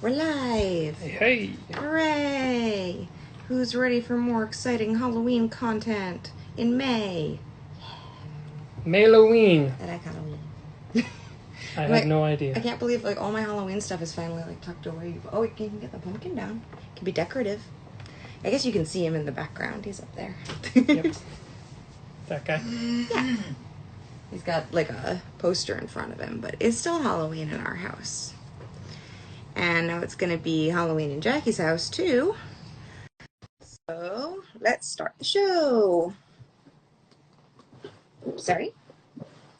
We're live! Hey, Hooray! Who's ready for more exciting Halloween content in May? Halloween. I like Halloween. I I'm had like, no I idea. can't believe all my Halloween stuff is finally tucked away. Oh, you can get the pumpkin down. It can be decorative. I guess you can see him in the background. He's up there. Yep. That guy. Yeah. He's got a poster in front of him, but it's still Halloween in our house. And now it's going to be Halloween in Jackie's house, too. So, let's start the show. Oops, sorry.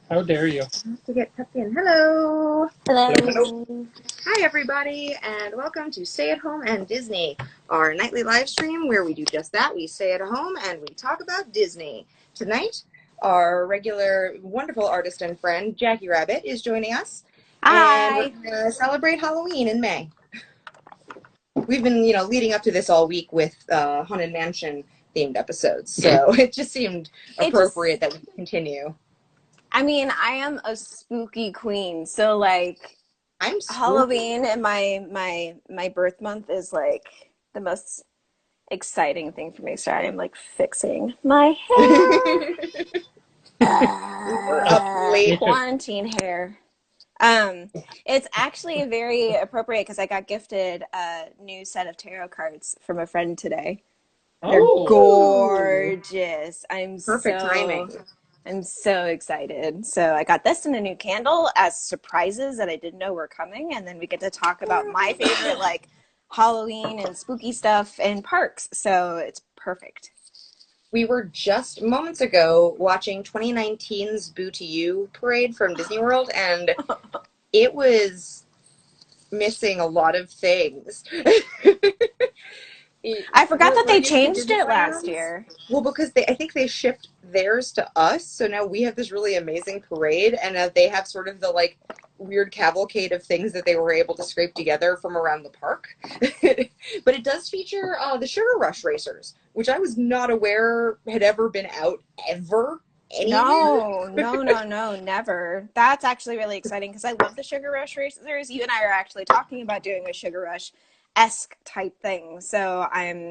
How dare you? I have to get tucked in. Hello. Hello. Hi, everybody, and welcome to Stay at Home and Disney, our nightly live stream where we do just that. We stay at home and we talk about Disney. Tonight, our regular, wonderful artist and friend, JaqiRabbit, is joining us. Hi. And we're going to celebrate Halloween in May. We've been, leading up to this all week with Haunted Mansion themed episodes, so it just seemed appropriate that we continue. I mean, I am a spooky queen, so I'm spooky. Halloween and my birth month is the most exciting thing for me. Sorry, I'm fixing my hair. We're up late. Quarantine hair. It's actually very appropriate because I got gifted a new set of tarot cards from a friend today. They're gorgeous. Perfect timing. I'm so excited. So I got this and a new candle as surprises that I didn't know were coming, and then we get to talk about my favorite Halloween and spooky stuff in parks. So it's perfect. We were just moments ago watching 2019's Boo to You parade from Disney World, and it was missing a lot of things. I forgot that they changed it last year. Well, because I think they shipped theirs to us, so now we have this really amazing parade, and they have sort of the weird cavalcade of things that they were able to scrape together from around the park. But it does feature the Sugar Rush racers, which I was not aware had ever been out ever. Anywhere. No, never. That's actually really exciting because I love the Sugar Rush racers. You and I are actually talking about doing a Sugar Rush-esque type thing, so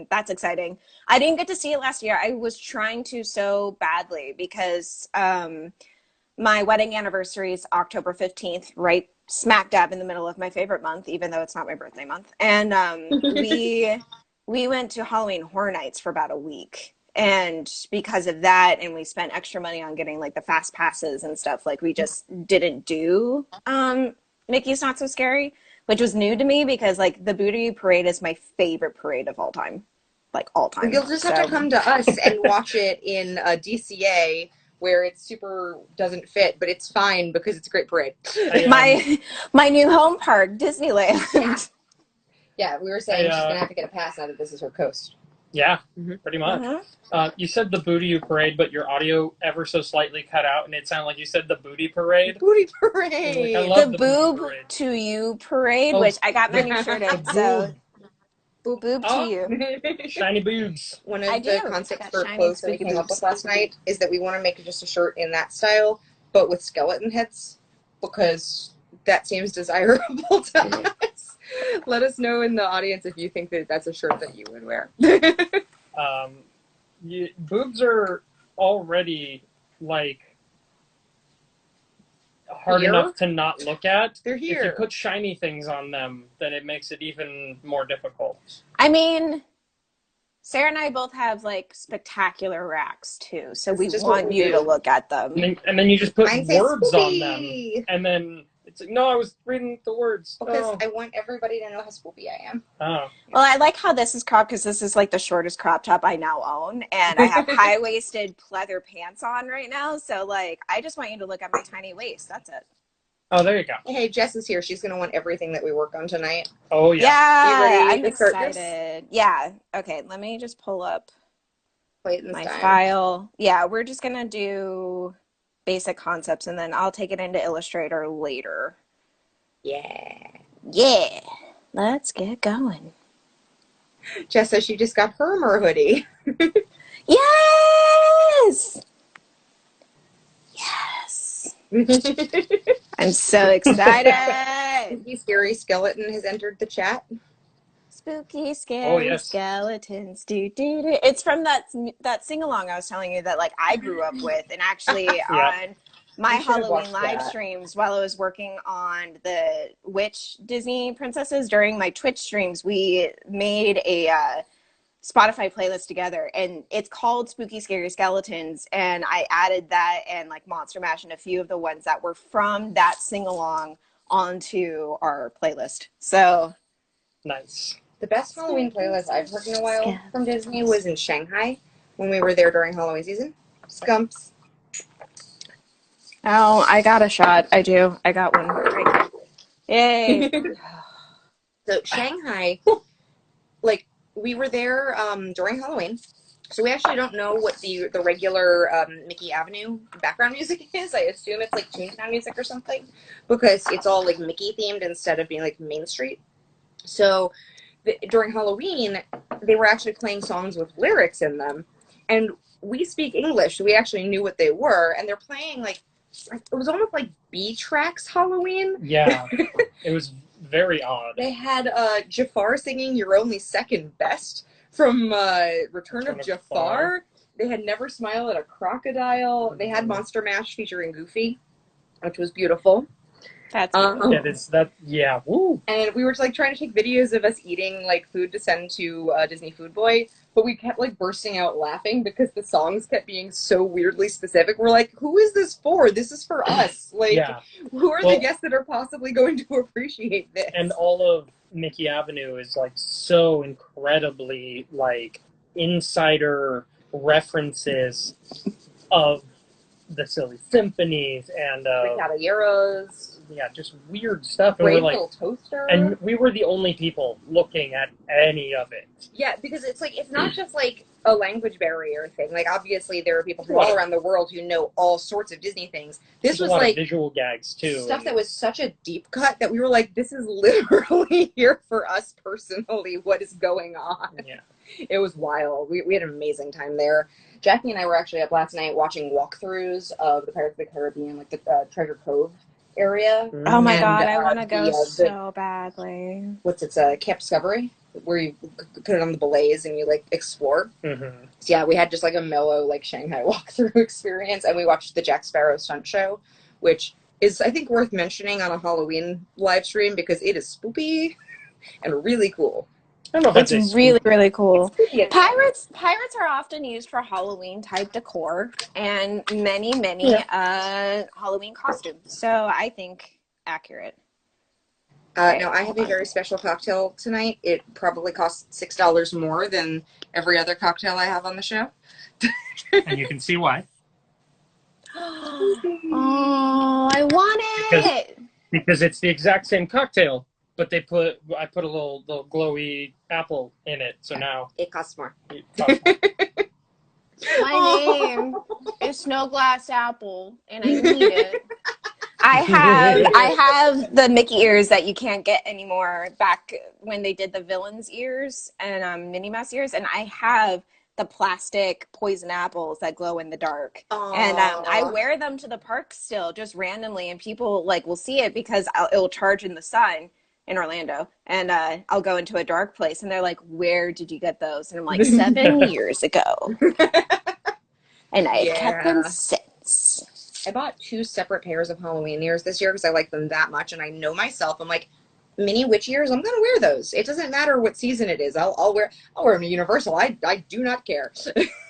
that's exciting. I didn't get to see it last year. I was trying to so badly because my wedding anniversary is October 15th, right smack dab in the middle of my favorite month, even though it's not my birthday month. And we went to Halloween Horror Nights for about a week. And because of that, and we spent extra money on getting the fast passes and stuff, we just didn't do Mickey's Not So Scary, which was new to me because the Boo to You parade is my favorite parade of all time. All time. You'll just have to come to us and watch it in DCA where it super doesn't fit, but it's fine because it's a great parade. My new home park, Disneyland. Yeah, we were saying she's going to have to get a pass now that this is her coast. Yeah, pretty much. You said the Boo to You parade, but your audio ever so slightly cut out, and it sounded like you said the Booty parade. The Booty parade. I love the Boob to You parade, which I got my new shirt in, so... Boob to You. Shiny boobs. One of the concepts for clothes that we came up with last night is that we want to make just a shirt in that style, but with skeleton heads, because that seems desirable to us. Let us know in the audience if you think that that's a shirt that you would wear. Boobs are already hard enough to not look at. They're here. If you put shiny things on them, then it makes it even more difficult. I mean, Sarah and I both have spectacular racks too, so we want you to look at them. And then you just put words on them, and then it's no, I was reading the words. Because I want everybody to know how spoopy I am. Oh. Well, I like how this is cropped because this is the shortest crop top I now own, and I have high-waisted pleather pants on right now, so I just want you to look at my tiny waist. That's it. Oh, there you go. Hey, Jess is here. She's going to want everything that we work on tonight. Oh, yeah. Yeah, I'm excited. Yeah. Okay, let me just pull up my file. Yeah, we're just going to do basic concepts, and then I'll take it into Illustrator later. Yeah. Let's get going. Jess says she just got her Mer hoodie. Yes! I'm so excited. Spooky Scary Skeleton has entered the chat. Spooky, scary skeletons. Do, do, do. It's from that sing along I was telling you that like I grew up with, and actually on my Halloween live streams while I was working on the witch Disney princesses during my Twitch streams, we made a Spotify playlist together, and it's called Spooky Scary Skeletons, and I added that and like Monster Mash and a few of the ones that were from that sing along onto our playlist. So nice. The best Halloween playlist I've heard in a while from Disney was in Shanghai when we were there during Halloween season. Scumps. Oh, I got a shot. I do. I got one. Right. Yay. So Shanghai, like, we were there during Halloween. So we actually don't know what the regular Mickey Avenue background music is. I assume it's like Toontown music or something, because it's all like Mickey themed instead of being like Main Street. So during Halloween, they were actually playing songs with lyrics in them, and we speak English, so we actually knew what they were, and they're playing like, it was almost like B-Tracks Halloween. Yeah, it was very odd. They had Jafar singing "You're Only Second Best" from Return of Jafar. They had "Never Smile at a Crocodile." They had Monster Mash featuring Goofy, which was beautiful. That's yeah. Woo. And we were like trying to take videos of us eating like food to send to Disney Food Boy, but we kept like bursting out laughing because the songs kept being so weirdly specific. We're like, who is this for? This is for us. Like, who are the guests that are possibly going to appreciate this? And all of Mickey Avenue is like so incredibly like insider references of the Silly Symphonies and Caballeros. Yeah, just weird stuff. And we're like, Toaster. And we were the only people looking at any of it. Yeah, because it's like, it's not just like a language barrier thing. Like, obviously there are people from all around the world who know all sorts of Disney things. This was like visual gags too. Stuff that was such a deep cut that we were like, this is literally here for us personally. What is going on? Yeah. It was wild. We had an amazing time there. Jackie and I were actually up last night watching walkthroughs of the Pirates of the Caribbean, like the Treasure Cove area. Oh my god, I want to go so badly. What's it? Camp Discovery, where you put it on the belays and you like explore. Mm-hmm. So yeah, we had just like a mellow like Shanghai walkthrough experience, and we watched the Jack Sparrow stunt show, which is I think worth mentioning on a Halloween live stream because it is spoopy and really cool. I don't know if it's really, really cool. Pirates are often used for Halloween type decor and many Halloween costumes. So I think accurate. Now I have a very special cocktail tonight. It probably costs $6 more than every other cocktail I have on the show. And you can see why. Oh, I want it! Because it's the exact same cocktail. But I put a little glowy apple in it, so now it costs more. My name is Snow Glass Apple, and I need it. I have the Mickey ears that you can't get anymore. Back when they did the villains ears and Minnie Mouse ears, and I have the plastic poison apples that glow in the dark. Aww. And I wear them to the park still, just randomly, and people like will see it because it will charge in the sun. In Orlando, and I'll go into a dark place, and they're like, "Where did you get those?" And I'm like, 7 years ago, and I've kept them since. I bought 2 separate pairs of Halloween ears this year because I like them that much, and I know myself. I'm like, mini witch ears, I'm gonna wear those. It doesn't matter what season it is. I'll wear them to Universal. I do not care.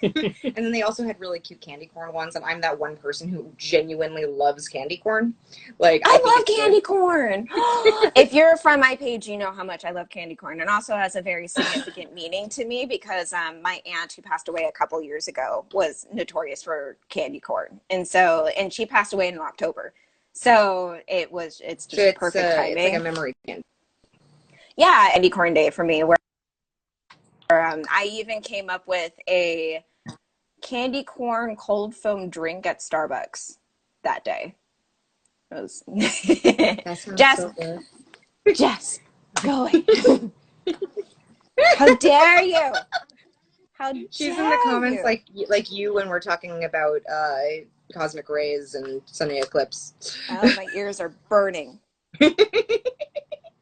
And then they also had really cute candy corn ones, and I'm that one person who genuinely loves candy corn. Like I love candy corn. If you're from my page, you know how much I love candy corn, and also has a very significant meaning to me because my aunt who passed away a couple years ago was notorious for candy corn, and she passed away in October. So it's just perfect timing. It's like a memory candy. Yeah, candy corn day for me. Where I even came up with a candy corn cold foam drink at Starbucks that day. It was Jess, go away. How dare you? She's in the comments like you when we're talking about cosmic rays and sunny eclipse. Oh, my ears are burning.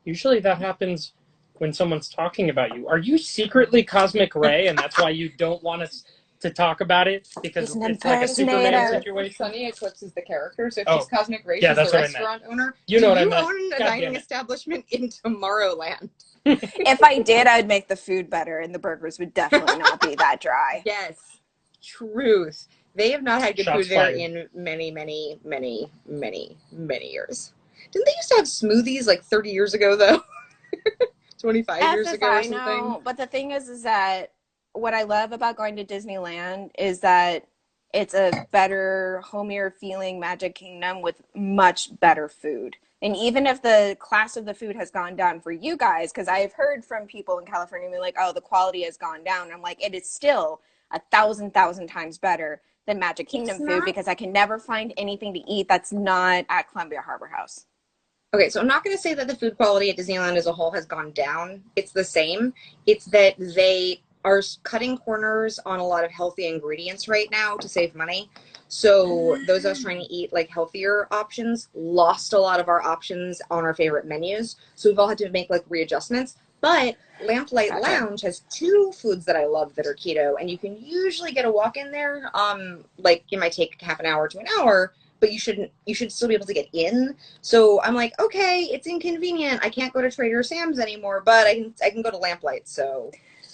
Usually that happens when someone's talking about you. Are you secretly Cosmic Ray, and that's why you don't want us to talk about it? Because He's an it's like a Superman impersonator. situation? Sunny Eclipse is the character, so if Oh. she's Cosmic Ray, Yeah, she's that's the what I meant. restaurant owner. You know what I Do meant. you own a God dining damn it. establishment in Tomorrowland? If I did, I'd make the food better, and the burgers would definitely not be that dry. Yes. Truth. They have not had good Shots food there fired. in many, many, many, many, many years. Didn't they used to have smoothies like 30 years ago, though? 25 years ago or I something? know, but the thing is that what I love about going to Disneyland is that it's a better, homier feeling Magic Kingdom with much better food. And even if the class of the food has gone down for you guys, because I've heard from people in California be like, oh, the quality has gone down. I'm like, it is still 1,000 times better than Magic Kingdom food because I can never find anything to eat that's not at Columbia Harbor House. Okay, so I'm not going to say that the food quality at Disneyland as a whole has gone down. It's the same. It's that they are cutting corners on a lot of healthy ingredients right now to save money. So those of us trying to eat like healthier options lost a lot of our options on our favorite menus. So we've all had to make like readjustments. But Lamplight Lounge has 2 foods that I love that are keto, and you can usually get a walk in there. Like it might take half an hour to an hour, but you should still be able to get in. So I'm like, okay, it's inconvenient. I can't go to Trader Sam's anymore, but I can go to Lamplight. So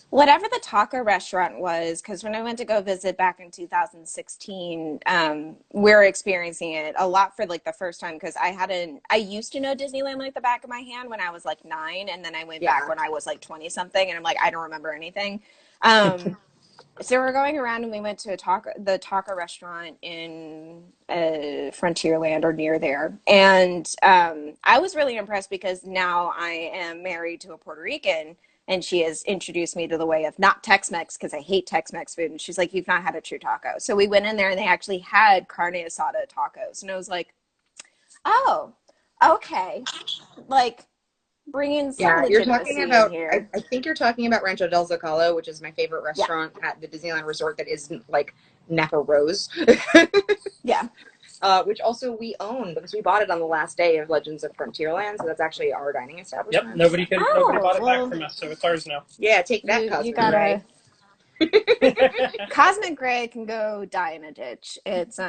whatever the taco restaurant was, because when I went to go visit back in 2016, we're experiencing it a lot for like the first time because I used to know Disneyland like the back of my hand when I was like 9, and then I went back when I was like 20 something, and I'm like, I don't remember anything. So we're going around and we went to the taco restaurant in Frontierland or near there. And I was really impressed because now I am married to a Puerto Rican and she has introduced me to the way of not Tex-Mex because I hate Tex-Mex food. And she's like, you've not had a true taco. So we went in there and they actually had carne asada tacos. And I was like, oh, okay. Like, bring in some you're talking legitimacy about, in here. I think you're talking about Rancho del Zocalo, which is my favorite restaurant at the Disneyland Resort that isn't like Napa Rose. Yeah. Which also we own because we bought it on the last day of Legends of Frontierland, so that's actually our dining establishment. Yep, nobody bought it back from us, so it's ours now. Yeah, take that, Cosmic Ray. Cosmic Gray can go die in a ditch. It's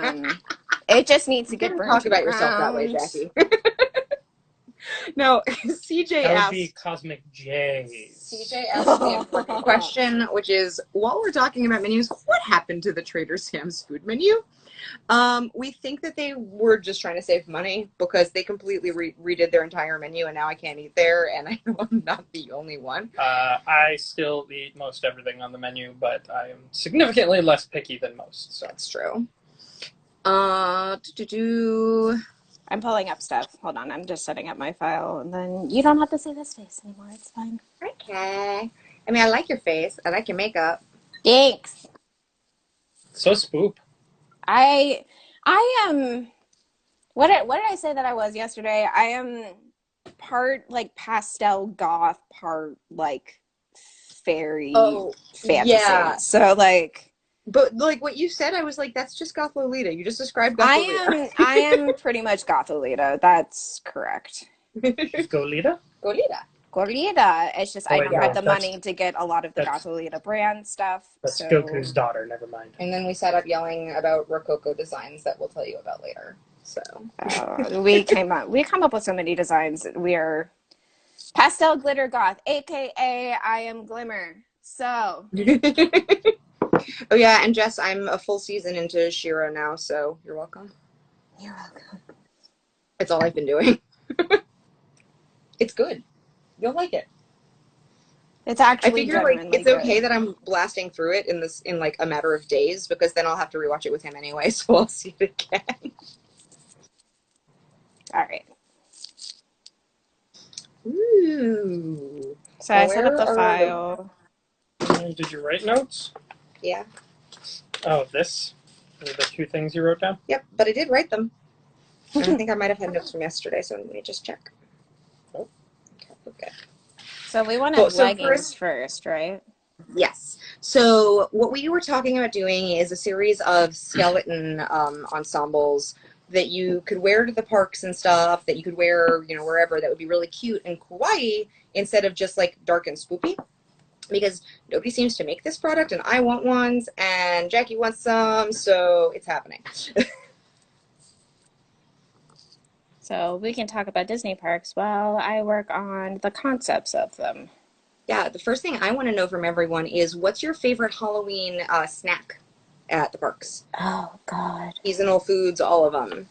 it just needs to get burned. Talk about yourself that way, Jaqi. No, CJ That would asked. be Cosmic J. CJ asked the important question, which is, while we're talking about menus, what happened to the Trader Sam's food menu? We think that they were just trying to save money because they completely redid their entire menu, and now I can't eat there, and I know I'm not the only one. I still eat most everything on the menu, but I am significantly less picky than most. So that's true. I'm pulling up stuff. Hold on, I'm just setting up my file, and then you don't have to see this face anymore. It's fine. Okay. I mean, I like your face. I like your makeup. Thanks. So spoop. I am. What did I say that I was yesterday? I am part like pastel goth, part like fairy fantasy. Yeah. So like. But like what you said, I was like, that's just Goth Lolita. You just described Goth Lolita. I am pretty much Goth Lolita. That's correct. Golita? Golita. It's just I don't have the money to get a lot of the Goth Lolita brand stuff. That's Goku's daughter. Never mind. And then we sat up yelling about Rococo designs that we'll tell you about later. So we come up with so many designs. We are pastel glitter goth, aka I am Glimmer. So. Oh yeah, and Jess, I'm a full season into Shiro now, so you're welcome. You're welcome. It's all I've been doing. It's good. You'll like it. It's actually. I figure like it's okay that I'm blasting through it in like a matter of days because then I'll have to rewatch it with him anyway, so I'll see it again. All right. Ooh. So I set up the file. Did you write notes? Yeah. Oh, this? Are the 2 things you wrote down? Yep, but I did write them. And I think I might have had notes from yesterday, so let me just check. So we wanted leggings first, right? Yes. So what we were talking about doing is a series of skeleton ensembles that you could wear to the parks and stuff, that you could wear, you know, wherever, that would be really cute and kawaii instead of just like dark and spoopy. Because nobody seems to make this product, and I want ones, and Jackie wants some, so it's happening. So we can talk about Disney parks while I work on the concepts of them. Yeah, the first thing I want to know from everyone is, what's your favorite Halloween snack at the parks? Oh, God. Seasonal foods, all of them.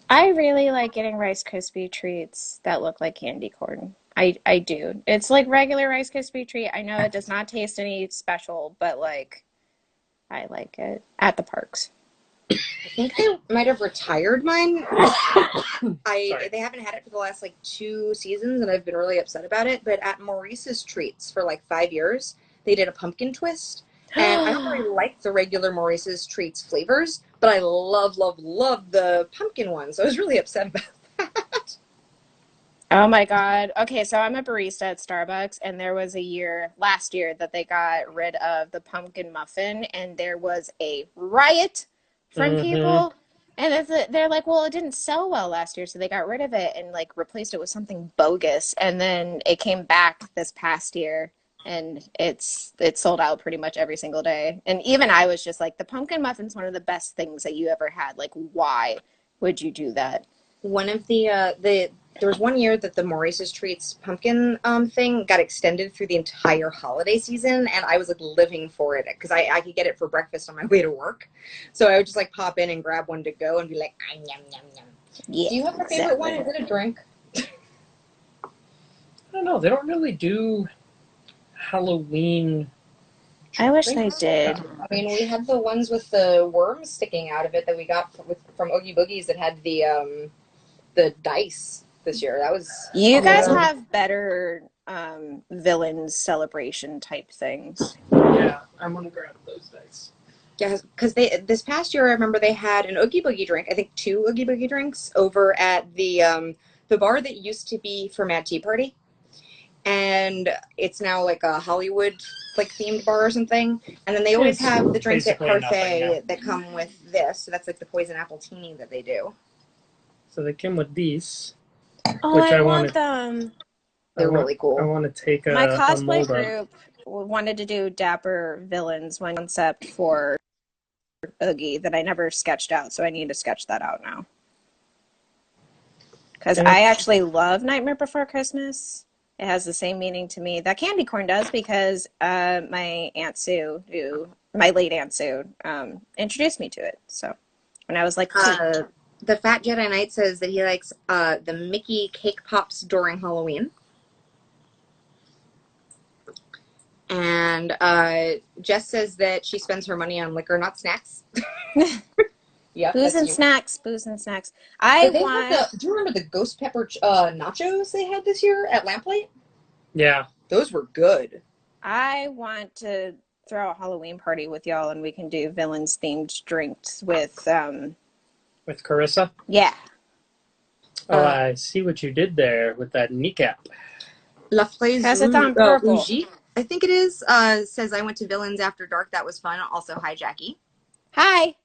I really like getting Rice Krispie treats that look like candy corn. I do. It's like regular Rice Krispie treat. I know it does not taste any special, but like I like it at the parks. I think I might have retired mine. Sorry. They haven't had it for the last like 2 seasons, and I've been really upset about it. But at Maurice's Treats for like 5 years, they did a pumpkin twist. And I don't really like the regular Maurice's Treats flavors, but I love, love, love the pumpkin one. So I was really upset about that. Oh my God. Okay, so I'm a barista at Starbucks, and there was a year last year that they got rid of the pumpkin muffin, and there was a riot from people. And they're like, well, it didn't sell well last year, so they got rid of it and like replaced it with something bogus. And then it came back this past year, and it's sold out pretty much every single day. And even I was just like, the pumpkin muffin's one of the best things that you ever had. Like, why would you do that? One of there was one year that the Maurice's Treats pumpkin thing got extended through the entire holiday season, and I was like living for it because I could get it for breakfast on my way to work. So I would just like pop in and grab one to go and be like, ah, yum, yum, yum. Yeah, Do you have a favorite one? Is it a drink? I don't know. They don't really do Halloween. I wish they did. I mean, we had the ones with the worms sticking out of it that we got from Oogie Boogies that had the dice this year. That was You guys have better villains celebration type things. Yeah, I'm gonna grab those dice. Yeah, because this past year I remember they had an Oogie Boogie drink. I think 2 Oogie Boogie drinks over at the bar that used to be for Mad Tea Party, and it's now like a Hollywood like themed bar or something. And then they always have the drinks at Basically Parfait nothing, yeah. that come with this. So that's like the poison apple teeny that they do. So they came with these. Oh, Which I I want wanted- them. They're really cool. I want to take a My cosplay mold of. group wanted to do Dapper Villains, one concept for Oogie that I never sketched out, so I need to sketch that out now. Because I actually love Nightmare Before Christmas. It has the same meaning to me that candy corn does, because my Aunt Sue, my late Aunt Sue, introduced me to it. So when I was like 2. The Fat Jedi Knight says that he likes the Mickey cake pops during Halloween. And Jess says that she spends her money on liquor, not snacks. Yeah, Booze and snacks. Do you remember the ghost pepper nachos they had this year at Lamplight? Yeah. Those were good. I want to throw a Halloween party with y'all, and we can do villains themed drinks with Carissa? Yeah. Oh, I see what you did there with that kneecap. La Fraise Has it on purple? I think it is. Says I went to Villains After Dark. That was fun. Also, hi, Jackie. Hi.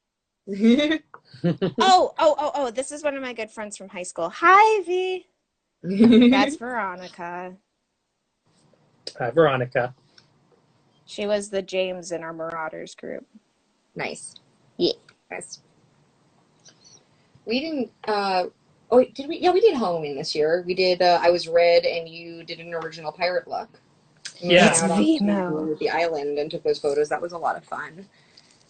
Oh, this is one of my good friends from high school. Hi, V. That's Veronica. Hi, Veronica. She was the James in our Marauders group. Nice. Yeah. Nice. We didn't, did we? Yeah, we did Halloween this year. We did, I was Red and you did an original pirate look. We Yeah. went out onto the island and took those photos. That was a lot of fun.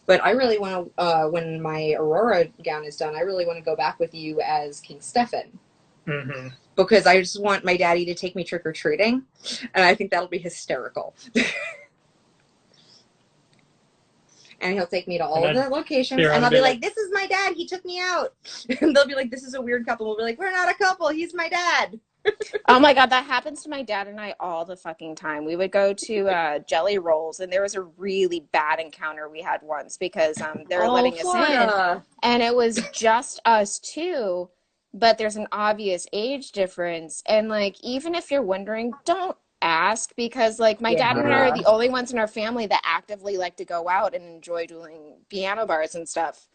But I really want to, when my Aurora gown is done, I really want to go back with you as King Stefan. Mm-hmm. Because I just want my daddy to take me trick-or-treating. And I think that'll be hysterical. And he'll take me to all of the locations. And I'll be like, this is my dad. He took me out. And they'll be like, this is a weird couple. We'll be like, we're not a couple. He's my dad. Oh my God, that happens to my dad and I all the fucking time. We would go to Jelly Rolls, and there was a really bad encounter we had once because they were letting us in. And it was just us two, but there's an obvious age difference. And like, even if you're wondering, don't ask because like my dad and I are Yeah. the only ones in our family that actively like to go out and enjoy doing piano bars and stuff.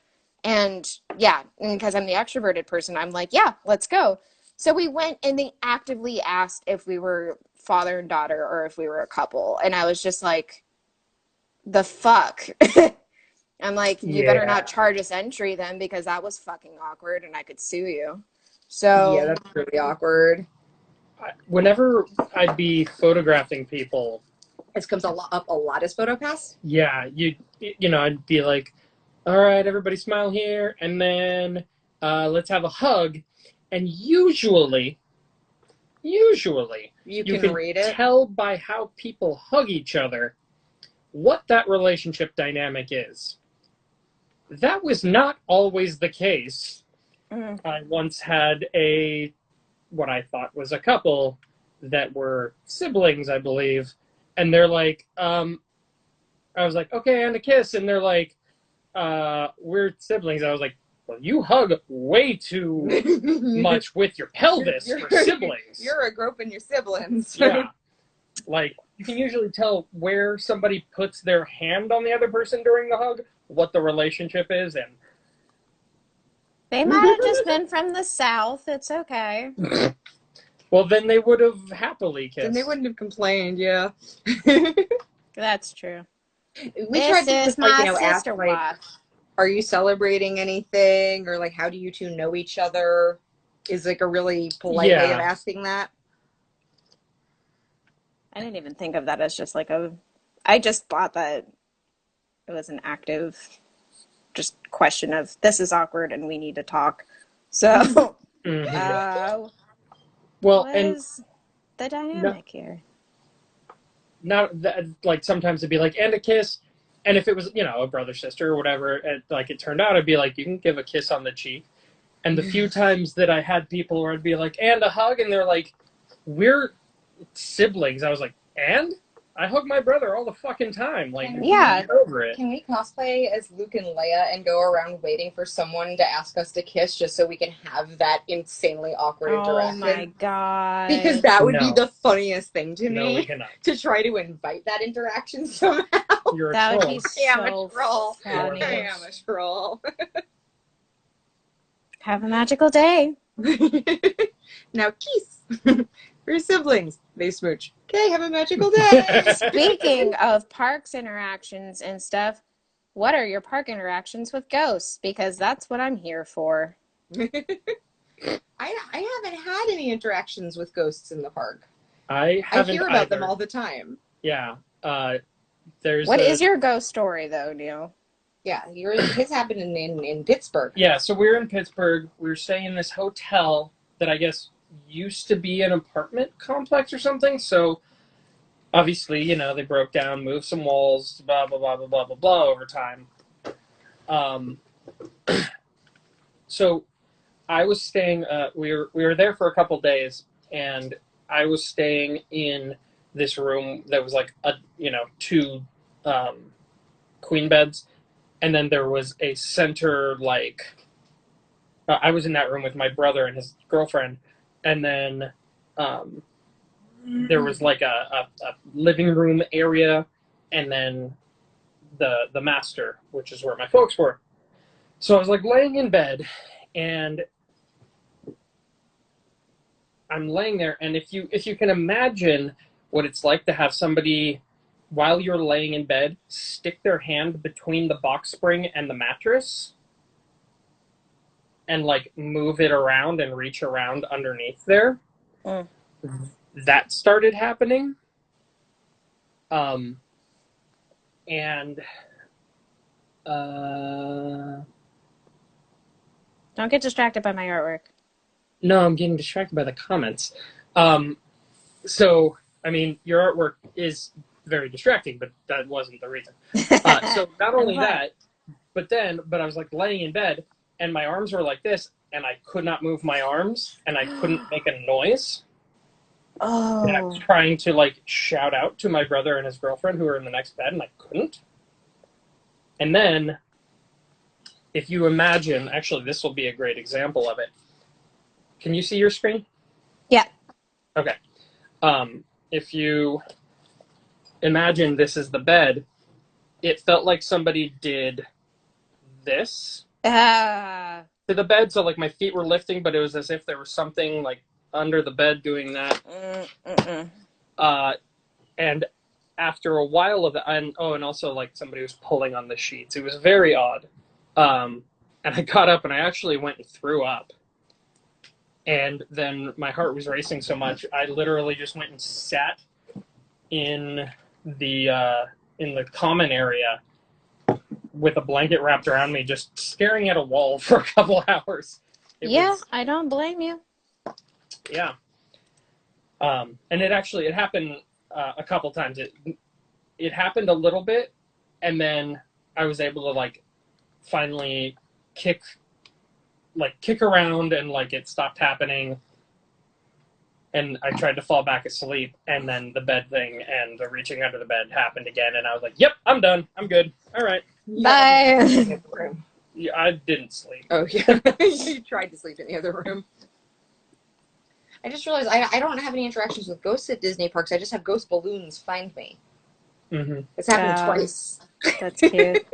And yeah, and because I'm the extroverted person, I'm like, yeah, let's go. So we went and they actively asked if we were father and daughter or if we were a couple. And I was just like, the fuck? I'm like, you better Yeah. not charge us entry then because that was fucking awkward and I could sue you. Yeah, So that's really awkward. Whenever I'd be photographing people, This comes up a lot as PhotoPass. yeah, I'd be like, all right, everybody smile here, and then let's have a hug. And usually You you can can read it. tell by how people hug each other what that relationship dynamic is. That was not always the case. mm. I once had what I thought was a couple that were siblings, I believe, and they're like, I was like, okay, and a kiss, and they're like, we're siblings. I was like, well, you hug way too much with your pelvis for siblings. You're a groping your siblings. Yeah. Like, you can usually tell where somebody puts their hand on the other person during the hug, what the relationship is, and They might have just been from the South. It's okay. well, then they would have happily kissed. Then they wouldn't have complained, yeah. That's true. We tried to This is just, like, my ask, like, sister-wife. are you celebrating anything? Or, like, how do you two know each other? Is, like, a really polite way of asking that. I didn't even think of that as just like I just thought that it was an active just question of this is awkward and we need to talk. So, Well, what and is the dynamic here? now, like, sometimes it'd be like, and a kiss. And if it was, a brother, sister, or whatever, it turned out, I'd be like, you can give a kiss on the cheek. And the few times that I had people where I'd be like, and a hug, and they're like, we're siblings. I was like, and? I hug my brother all the fucking time. Like, Yeah. get over it. Can we cosplay as Luke and Leia and go around waiting for someone to ask us to kiss just so we can have that insanely awkward interaction? Oh my god. Because that would be No. the funniest thing to No, we me, cannot. to try to invite that interaction somehow. You're a That would troll. be I am a so troll. funny. I am a troll. Have a magical day. Now kiss. We're siblings. They smooch. Okay, have a magical day. Speaking of parks interactions and stuff, what are your park interactions with ghosts? Because that's what I'm here for. I haven't had any interactions with ghosts in the park. I I haven't hear about either. them all the time. Yeah. There's What is your ghost story, though, Neil? Yeah, his happened in Pittsburgh. Yeah, so we were in Pittsburgh. We were staying in this hotel that I guess used to be an apartment complex or something. So obviously, they broke down, moved some walls, blah, blah, blah, blah, blah, blah, blah over time. So I was staying, we were there for a couple days, and I was staying in this room that was like two queen beds, and then there was a center, I was in that room with my brother and his girlfriend, and then there was like a living room area, and then the master, which is where my folks were. So I was like laying in bed, and I'm laying there, and if you can imagine what it's like to have somebody, while you're laying in bed, stick their hand between the box spring and the mattress and like move it around and reach around underneath there. That started happening. And Don't get distracted by my artwork. no, I'm getting distracted by the comments. So, I mean, your artwork is very distracting, but that wasn't the reason. So not only that, but I was like laying in bed, and my arms were like this, and I could not move my arms, and I couldn't make a noise. Oh. And I was trying to like shout out to my brother and his girlfriend who were in the next bed, and I couldn't. And then, if you imagine, actually, this will be a great example of it. Can you see your screen? Yeah. Okay. if you imagine this is the bed, it felt like somebody did this Ah. to the bed. So like my feet were lifting, but it was as if there was something like under the bed doing that. And after a while of that, and also like somebody was pulling on the sheets. It was very odd. And I got up and I actually went and threw up. And then my heart was racing so much, I literally just went and sat in the common area with a blanket wrapped around me, just staring at a wall for a couple hours. I don't blame you. Yeah. And it happened a couple times. It happened a little bit, and then I was able to like finally kick around, and like it stopped happening. And I tried to fall back asleep, and then the bed thing and the reaching under the bed happened again, and I was like, "Yep, I'm done. I'm good. All right, bye." Yeah, I didn't sleep. Oh yeah, you tried to sleep in the other room. I just realized I don't have any interactions with ghosts at Disney parks. I just have ghost balloons find me. Mm-hmm. It's happened twice. That's cute.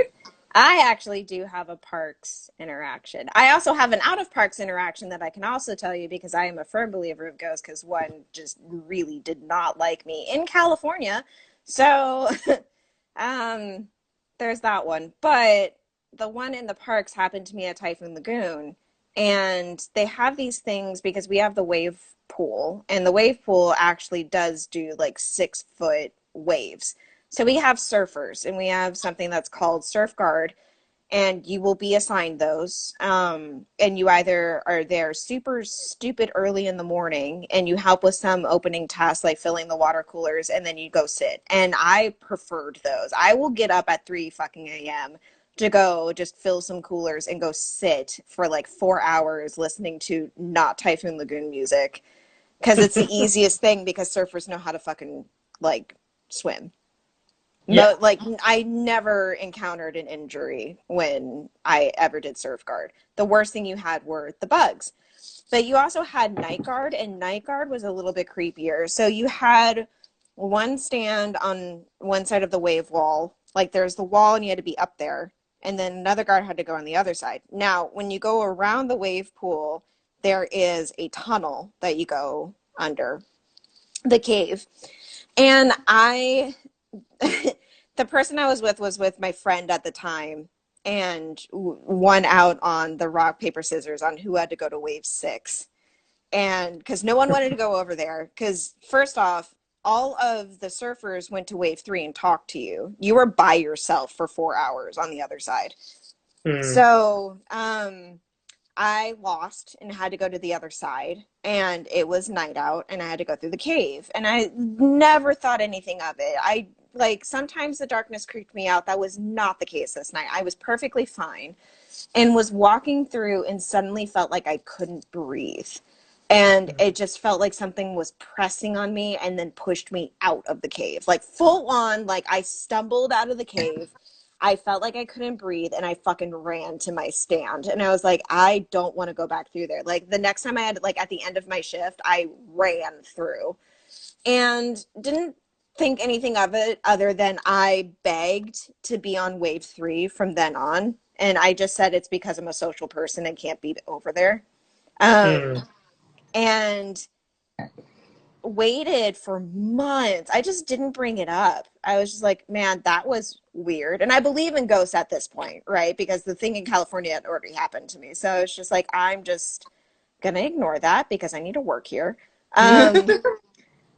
I actually do have a parks interaction. I also have an out of parks interaction that I can also tell you because I am a firm believer of ghosts because one just really did not like me in California. So there's that one. But the one in the parks happened to me at Typhoon Lagoon. And they have these things because we have the wave pool, and the wave pool actually does do like 6-foot waves. So we have surfers, and we have something that's called Surf Guard, and you will be assigned those. And you either are there super stupid early in the morning, and you help with some opening tasks like filling the water coolers, and then you go sit. And I preferred those. I will get up at 3 fucking a.m. to go just fill some coolers and go sit for like 4 hours listening to not Typhoon Lagoon music because it's the easiest thing because surfers know how to fucking like swim. Yeah. Like I never encountered an injury when I ever did Surf Guard. The worst thing you had were the bugs. But you also had Night Guard, and Night Guard was a little bit creepier. So you had one stand on one side of the wave wall. Like there's the wall and you had to be up there. And then another guard had to go on the other side. Now, when you go around the wave pool, there is a tunnel that you go under the cave. And the person I was with my friend at the time, and won out on the rock, paper, scissors on who had to go to wave 6. And because no one wanted to go over there, because first off, all of the surfers went to wave 3 and talked to you. You were by yourself for 4 hours on the other side. So I lost and had to go to the other side, and it was night out, and I had to go through the cave, and I never thought anything of it. Like sometimes the darkness creeped me out. That was not the case this night. I was perfectly fine and was walking through and suddenly felt like I couldn't breathe. And it just felt like something was pressing on me and then pushed me out of the cave. Like full on, like I stumbled out of the cave. I felt like I couldn't breathe and I fucking ran to my stand. And I was like, I don't want to go back through there. Like the next time I had, like at the end of my shift, I ran through and didn't think anything of it other than I begged to be on wave 3 from then on. And I just said it's because I'm a social person and can't be over there. And waited for months. I just didn't bring it up. I was just like, man, that was weird. And I believe in ghosts at this point, right? Because the thing in California had already happened to me. So it's just like, I'm just going to ignore that because I need to work here.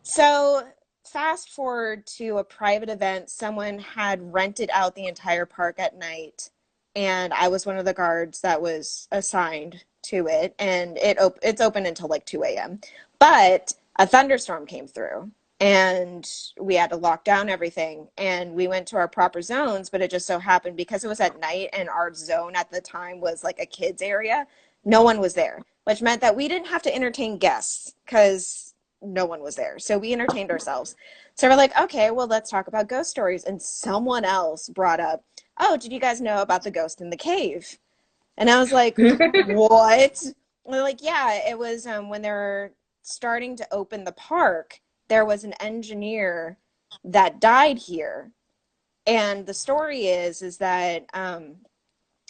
So fast forward to a private event. Someone had rented out the entire park at night. And I was one of the guards that was assigned to it. And it's open until like 2 a.m. But a thunderstorm came through and we had to lock down everything, and we went to our proper zones, but it just so happened because it was at night and our zone at the time was like a kids area, no one was there, which meant that we didn't have to entertain guests because no one was there. So we entertained ourselves. So we're like, okay, well, let's talk about ghost stories. And someone else brought up, oh, did you guys know about the ghost in the cave? And I was like, what? And they're like, yeah, it was when they were starting to open the park, there was an engineer that died here. And the story is that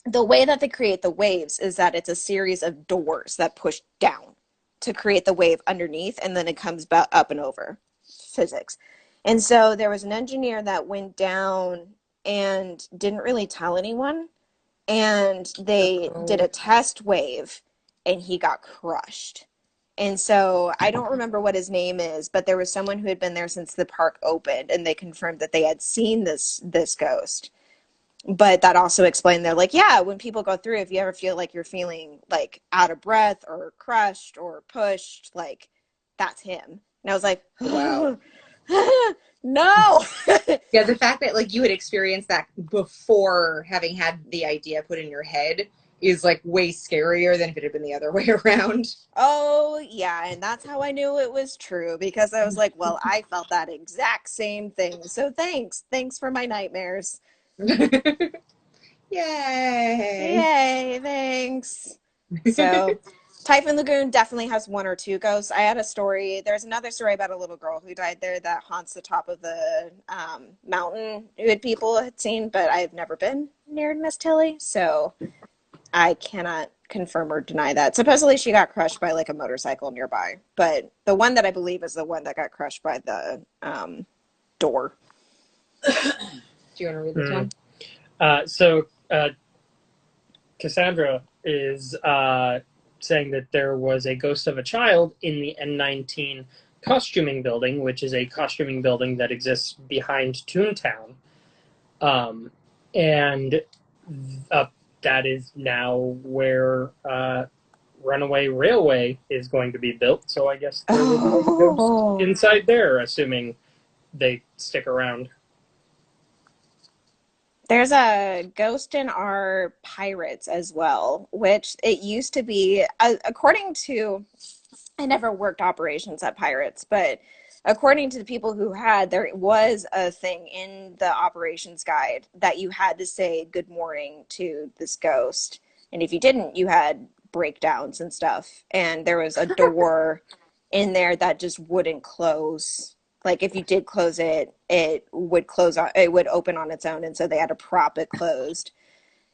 the way that they create the waves is that it's a series of doors that push down to create the wave underneath, and then it comes up and over. Physics. And so there was an engineer that went down and didn't really tell anyone, and they did a test wave and he got crushed. And so I don't remember what his name is, but there was someone who had been there since the park opened, and they confirmed that they had seen this ghost. But that also explained, they're like, yeah, when people go through, if you ever feel like you're feeling like out of breath or crushed or pushed, like that's him. And I was like, Wow. no. Yeah, the fact that like you had experienced that before having had the idea put in your head is like way scarier than if it had been the other way around. Oh, yeah, and that's how I knew it was true, because I was like, well, I felt that exact same thing. So thanks for my nightmares. Yay. Yay, thanks. So Typhoon Lagoon definitely has one or two ghosts. I had a story. There's another story about a little girl who died there that haunts the top of the mountain who people had seen, but I've never been near Miss Tilly, so I cannot confirm or deny that. Supposedly she got crushed by like a motorcycle nearby, but the one that I believe is the one that got crushed by the door. Do you want to read this one? So Cassandra is saying that there was a ghost of a child in the N19 costuming building, which is a costuming building that exists behind Toontown. And that is now where Runaway Railway is going to be built. So I guess there will be a ghost inside there, assuming they stick around. There's a ghost in our Pirates as well, which it used to be, according to, I never worked operations at Pirates, but according to the people who had, there was a thing in the operations guide that you had to say good morning to this ghost. And if you didn't, you had breakdowns and stuff. And there was a door in there that just wouldn't close. Like if you did close it, it would open on its own, and so they had to prop it closed.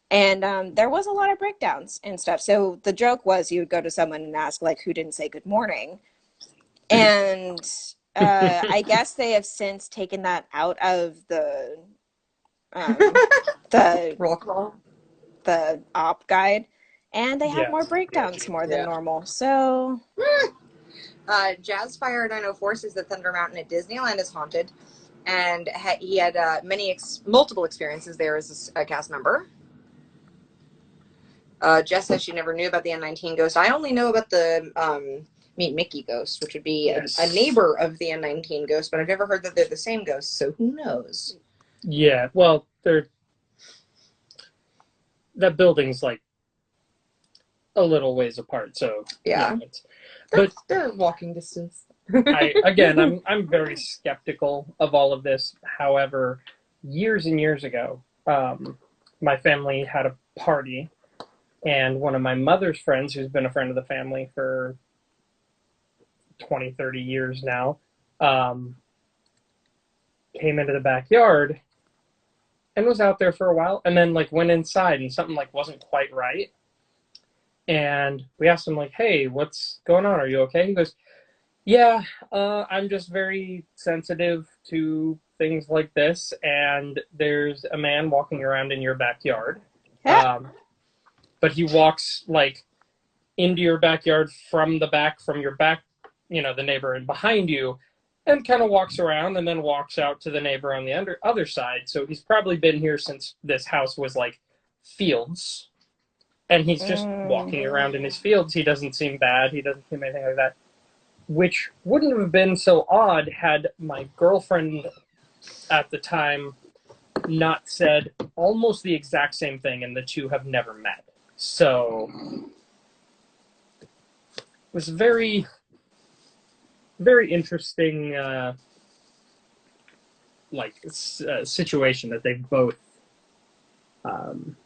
And there was a lot of breakdowns and stuff. So the joke was you would go to someone and ask like who didn't say good morning, and I guess they have since taken that out of the Roll call. the op guide, and they have more breakdowns more than normal. So. Jazzfire 904 says that Thunder Mountain at Disneyland is haunted, and he had multiple experiences there as a cast member. Jess says she never knew about the N19 ghost. I only know about the Meet Mickey ghost, which would be a neighbor of the N19 ghost, but I've never heard that they're the same ghost, so who knows? Yeah, well, that building's like a little ways apart, so yeah. But they're walking distance. I'm very skeptical of all of this. However, years and years ago, my family had a party, and one of my mother's friends, who's been a friend of the family for 20, 30 years now, came into the backyard and was out there for a while, and then like went inside, and something like wasn't quite right. And we asked him, like, hey, what's going on? Are you okay? He goes, yeah, I'm just very sensitive to things like this, and there's a man walking around in your backyard. But he walks, like, into your backyard from the back, from your back, the neighbor and behind you, and kind of walks around and then walks out to the neighbor on the other side. So he's probably been here since this house was, like, fields. And he's just walking around in his fields. He doesn't seem bad. He doesn't seem anything like that. Which wouldn't have been so odd had my girlfriend at the time not said almost the exact same thing, and the two have never met. So it was a very, very interesting situation that they've both done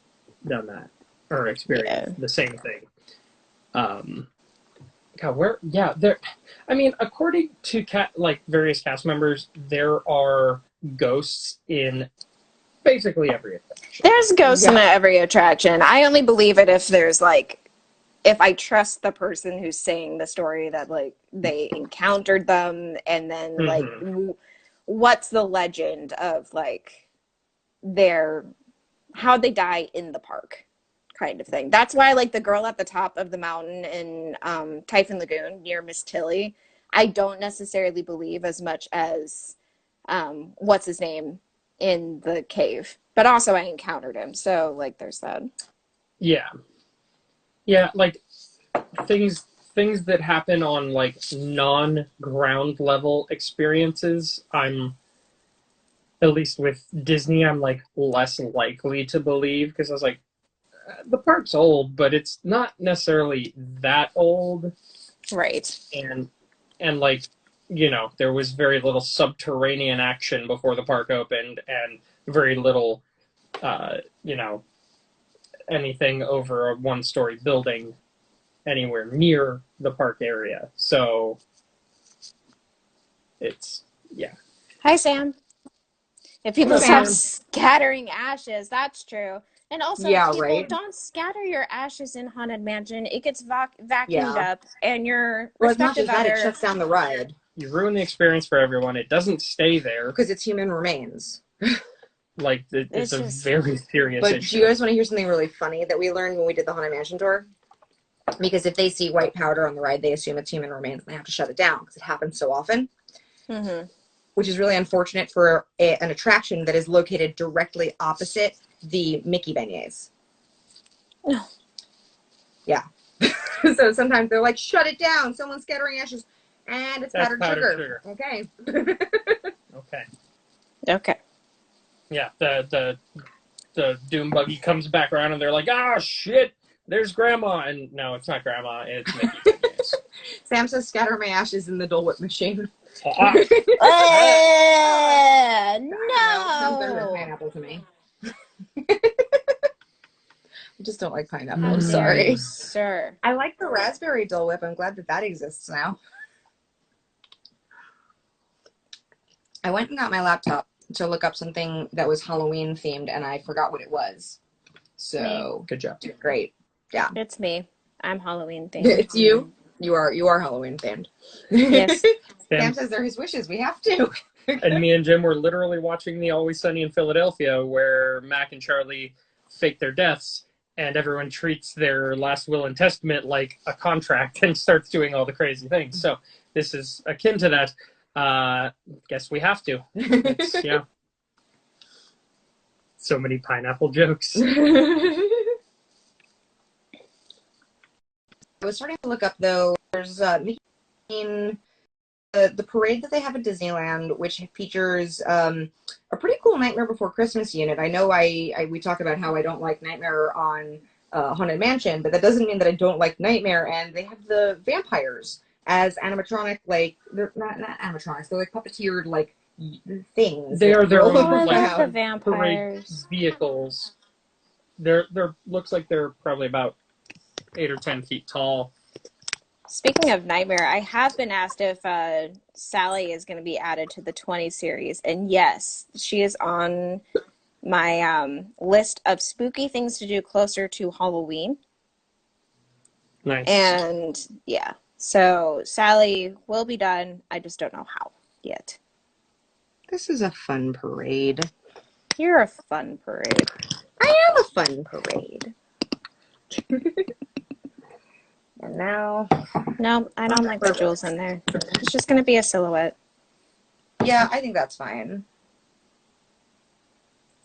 that. Or experience the same thing. God, where? Yeah, there. I mean, according to various cast members, there are ghosts in basically every attraction. There's ghosts in Yeah. every attraction. I only believe it if there's like, if I trust the person who's saying the story that like they encountered them, and then like what's the legend of like their how they die in the park kind of thing. That's why like the girl at the top of the mountain in Typhoon Lagoon near Miss Tilly, I don't necessarily believe as much as what's his name in the cave. But also I encountered him, so like there's that. Yeah. Yeah, like things that happen on like non-ground level experiences, I'm at least with Disney, I'm like less likely to believe, because I was like, the park's old, but it's not necessarily that old. Right. And like, you know, there was very little subterranean action before the park opened, and very little, you know, anything over a one-story building anywhere near the park area. So it's, yeah. Hi, Sam. If people Sam. stop scattering ashes, that's true. And also, Yeah, people, right? don't scatter your ashes in Haunted Mansion. It gets vacuumed Yeah. up, and your Well, it's not respective just that, it other... shuts down the ride. You ruin the experience for everyone. It doesn't stay there. Because it's human remains. Like, it's a just... very serious But issue. do you guys want to hear something really funny that we learned when we did the Haunted Mansion tour? Because if they see white powder on the ride, they assume it's human remains and they have to shut it down because it happens so often. Mm-hmm. Which is really unfortunate for an attraction that is located directly opposite the Mickey beignets. No. Yeah. So sometimes they're like, shut it down. Someone's scattering ashes. And it's powdered sugar. Okay. Okay. Okay. Yeah, the Doom buggy comes back around and they're like, ah, shit, there's Grandma. And no, it's not Grandma, it's Mickey. Sam says, scatter my ashes in the Dole Whip machine. No! Sounds better than pineapple to me. I just don't like pineapple. I'm sorry. Sir. I like the raspberry Dole Whip. I'm glad that that exists now. I went and got my laptop to look up something that was Halloween themed, and I forgot what it was. So good job. Great. Yeah. It's me. I'm Halloween themed. It's you. You are Halloween themed. Yes. Sam says they're his wishes. We have to. And me and Jim were literally watching the Always Sunny in Philadelphia, where Mac and Charlie fake their deaths, and everyone treats their last will and testament like a contract and starts doing all the crazy things. So this is akin to that. Guess we have to. It's, yeah. So many pineapple jokes. I was starting to look up, though. There's Mickey in the parade that they have at Disneyland, which features a pretty cool Nightmare Before Christmas unit. I know we talk about how I don't like Nightmare on Haunted Mansion, but that doesn't mean that I don't like Nightmare. And they have the vampires as animatronic, like, they're not animatronics, they're like puppeteered, like, things. They're their own, I like, love the vampires. vehicles. They're looks like they're probably about 8 or 10 feet tall. Speaking of Nightmare, I have been asked if Sally is going to be added to the 20 series, and yes, she is on my list of spooky things to do closer to Halloween. Nice. And yeah, so Sally will be done. I just don't know how yet. This is a fun parade. You're a fun parade. I am a fun parade. And now... No, I don't like the jewels in there. It's just going to be a silhouette. Yeah, I think that's fine.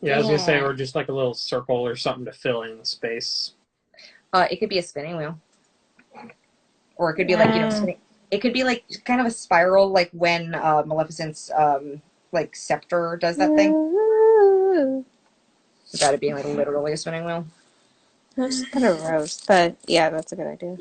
Yeah, I was going to say, or just like a little circle or something to fill in the space. It could be a spinning wheel. Or it could be like, you know, spinning. It could be like kind of a spiral, like when Maleficent's like scepter does that thing. Without it being like literally a spinning wheel. I just put a rose, but yeah, that's a good idea.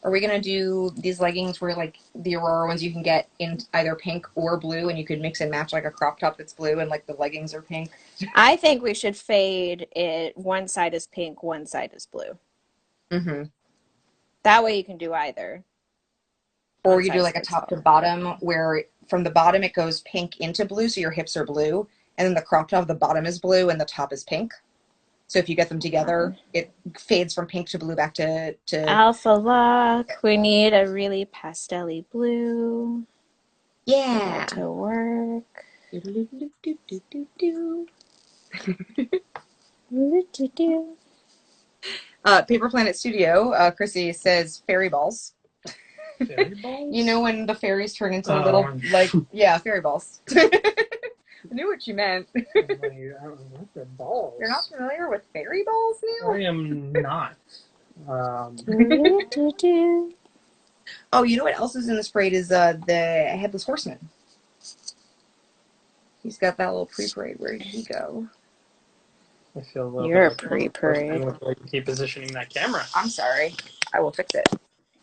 Are we gonna do these leggings where like the Aurora ones you can get in either pink or blue, and you could mix and match like a crop top that's blue and like the leggings are pink? I think we should fade it. One side is pink, one side is blue. Mm-hmm. That way you can do either. Or One you do size like a fits top to all. bottom where from the bottom it goes pink into blue, so your hips are blue, and then the crop top of the bottom is blue and the top is pink. So if you get them together, it fades from pink to blue back to Alpha lock. We need a really pastel-y blue for yeah. that to work. Paper Planet Studio, Chrissy says fairy balls. Fairy balls? You know when the fairies turn into little, like, yeah, fairy balls. I knew what you meant. I don't know what they're balls. You're not familiar with fairy balls, Neil? I am not. Oh, you know what else is in this parade is the Headless Horseman. He's got that little pre-parade. Where did he go? I feel a little You're bit a like pre-parade. with the way you keep positioning that camera. I'm sorry. I will fix it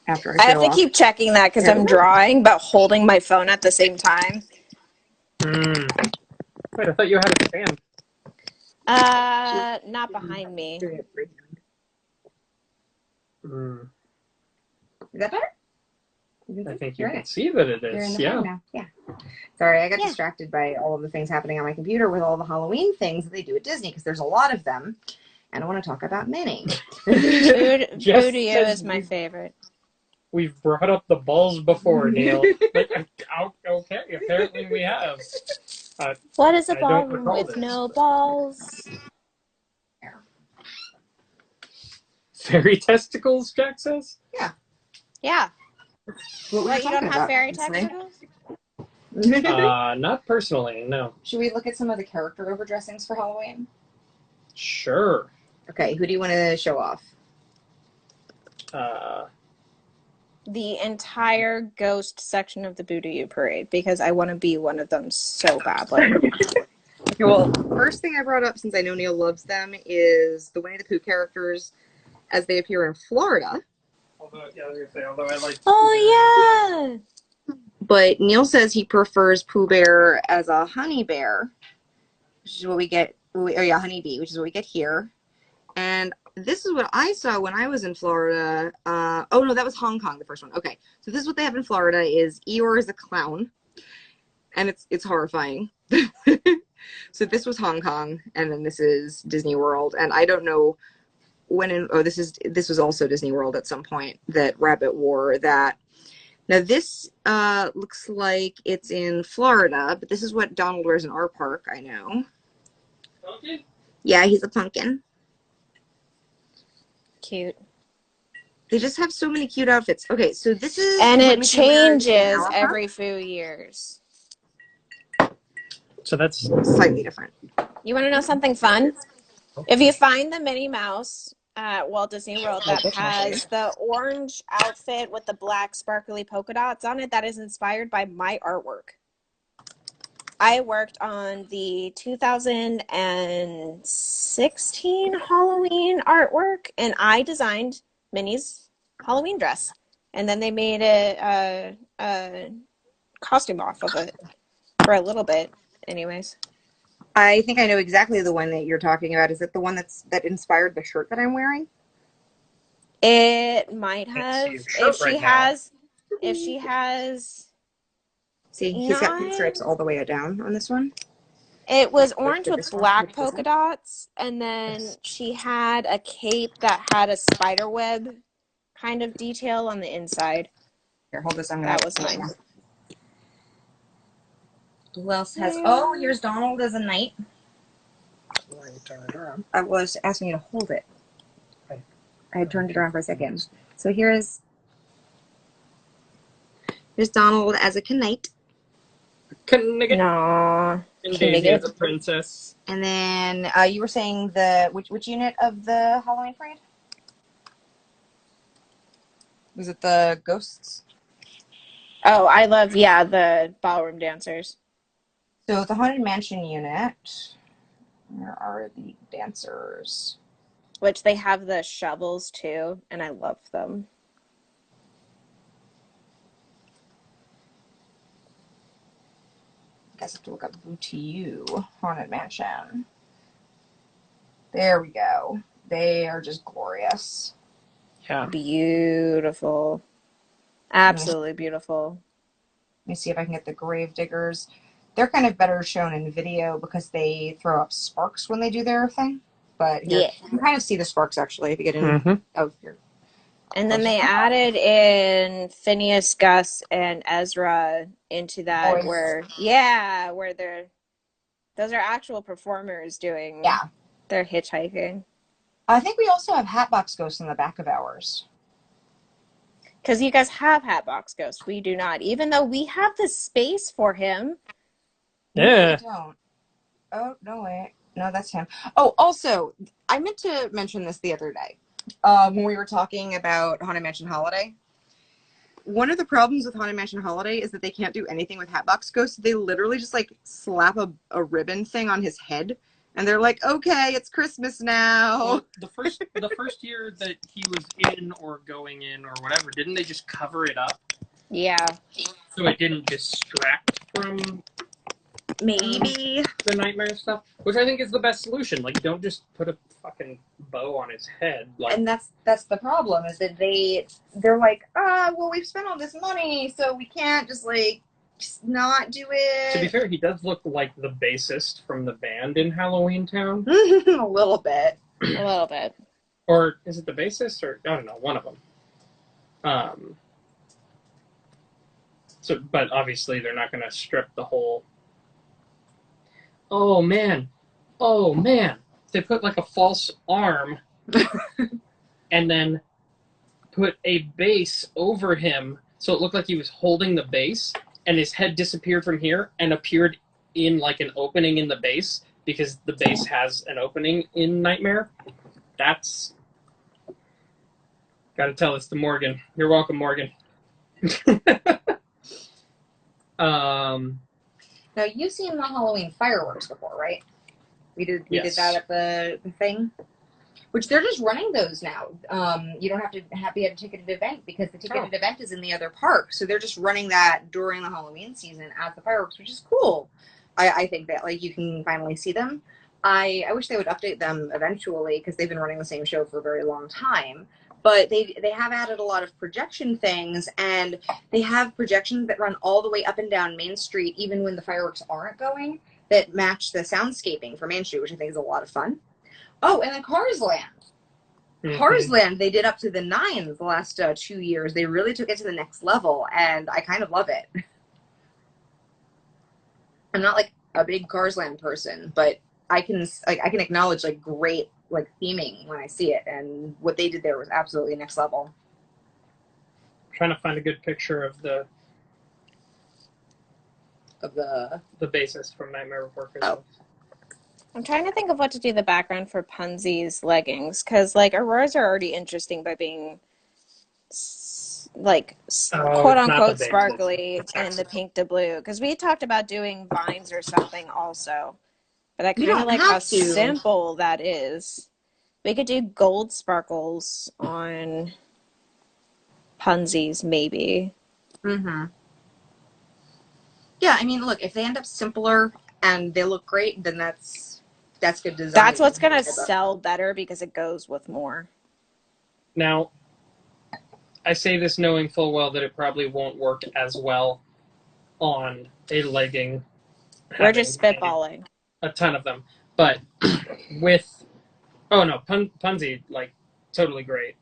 after I I have show to off. keep checking that because I'm drawing but holding my phone at the same time. Wait, I thought you had a stand. Not behind me. Mm. Is that better? I think you can see that it You're in is. the Yeah. frame now. Yeah. Sorry, I got distracted by all of the things happening on my computer with all the Halloween things that they do at Disney because there's a lot of them, and I want to talk about many. Voodoo is my favorite. We've brought up the balls before, Neil. Like, okay, apparently we have. What is a I don't ballroom recall with this. no balls? Fairy testicles, Jack says? Yeah. What You don't have fairy testicles? Not personally, no. Should we look at some of the character overdressings for Halloween? Sure. Okay, who do you want to show off? The entire ghost section of the Voodoo parade because I want to be one of them so badly. Okay, well, first thing I brought up, since I know Neil loves them, is the Winnie the Pooh characters as they appear in Florida. Although I like. Oh, yeah! But Neil says he prefers Pooh Bear as a honey bear, which is what we get. Honeybee, which is what we get here. And this is what I saw when I was in Florida. Oh no, that was Hong Kong, the first one. Okay, so this is what they have in Florida: is Eeyore is a clown, and it's horrifying. So this was Hong Kong, and then this is Disney World, and I don't know when. This was also Disney World at some point that Rabbit wore that. Now this looks like it's in Florida, but this is what Donald wears in our park. I know. Pumpkin? Yeah, he's a pumpkin. Cute. They just have so many cute outfits. Okay, so this is... And it changes every few years. So that's slightly different. You want to know something fun? If you find the Minnie Mouse at Walt Disney World that has the orange outfit with the black sparkly polka dots on it, that is inspired by my artwork. I worked on the 2016 Halloween artwork, and I designed Minnie's Halloween dress. And then they made a costume off of it for a little bit, anyways. I think I know exactly the one that you're talking about. Is it the one that inspired the shirt that I'm wearing? It might have. If she has... See, he's got pinstripes all the way down on this one. It was orange with black polka dots, and then she had a cape that had a spider web kind of detail on the inside. Here, hold this. That was mine. Who else has... Oh, here's Donald as a knight. Why you turn it around? I was asking you to hold it. I had turned it around for a second. So here's Donald as a knight. No. And Daisy as a princess. And then you were saying which unit of the Halloween parade? Was it the ghosts? Oh, I love, the ballroom dancers. So the Haunted Mansion unit, where are the dancers? Which they have the shovels too, and I love them. I guess I have to look up VTU Haunted Mansion. There we go. They are just glorious. Yeah. Beautiful. Absolutely beautiful. Let me see if I can get the grave diggers. They're kind of better shown in video because they throw up sparks when they do their thing. But here, Yeah. you can kind of see the sparks actually if you get in. Mm-hmm. Oh, here. And then they added in Phineas, Gus, and Ezra into that Boys. where those are actual performers doing Yeah. their hitchhiking. I think we also have Hatbox Ghost in the back of ours. Because you guys have Hatbox Ghost. We do not. Even though we have the space for him. Yeah. We don't. Oh, no, wait. No, that's him. Oh, also, I meant to mention this the other day when we were talking about Haunted Mansion Holiday. One of the problems with Haunted Mansion Holiday is that they can't do anything with Hatbox Ghost. They literally just like slap a ribbon thing on his head, and they're like, "Okay, it's Christmas now." Well, the first year that he was in or going in or whatever, didn't they just cover it up Yeah. so it didn't distract from Maybe. the nightmare stuff? Which I think is the best solution. Like, don't just put a fucking bow on his head. Like, And that's the problem is that they're like, well, we've spent all this money, so we can't just not do it. to be fair, he does look like the bassist from the band in Halloween Town. A little bit. A little bit. Or is it the bassist? Or I don't know, one of them. So, but obviously they're not going to strip the whole. Oh man, they put like a false arm, and then put a bass over him, so it looked like he was holding the bass, and his head disappeared from here and appeared in like an opening in the bass because the bass has an opening in Nightmare. That's got to tell this to Morgan. You're welcome, Morgan. Now you've seen the Halloween fireworks before, right? We did Yes. that at the thing, which they're just running those now. You don't have to be at a ticketed event because the ticketed event is in the other park, so they're just running that during the Halloween season as the fireworks, which is cool. I think that like you can finally see them. I wish they would update them eventually because they've been running the same show for a very long time. But they have added a lot of projection things, and they have projections that run all the way up and down Main Street, even when the fireworks aren't going, that match the soundscaping for Main Street, which I think is a lot of fun. Oh, and then Cars Land. Mm-hmm. Cars Land, they did up to the 9s the last 2 years. They really took it to the next level, and I kind of love it. I'm not like a big Cars Land person, but I can acknowledge like great like theming when I see it, and what they did there was absolutely next level. Trying to find a good picture of the bassist from Nightmare Before Christmas. Oh. I'm trying to think of what to do the background for Punzi's leggings, because like Auroras are already interesting by being quote unquote sparkly and the pink to blue. Because we talked about doing vines or something also, but I kind of like how simple that is. We could do gold sparkles on Punzi's maybe. Mm-hmm. Yeah, I mean, look, if they end up simpler and they look great, then that's good design. That's what's going to sell better because it goes with more. Now, I say this knowing full well that it probably won't work as well on a legging. We're just spitballing. A ton of them. But with... Oh, no, Punzi, like, totally great.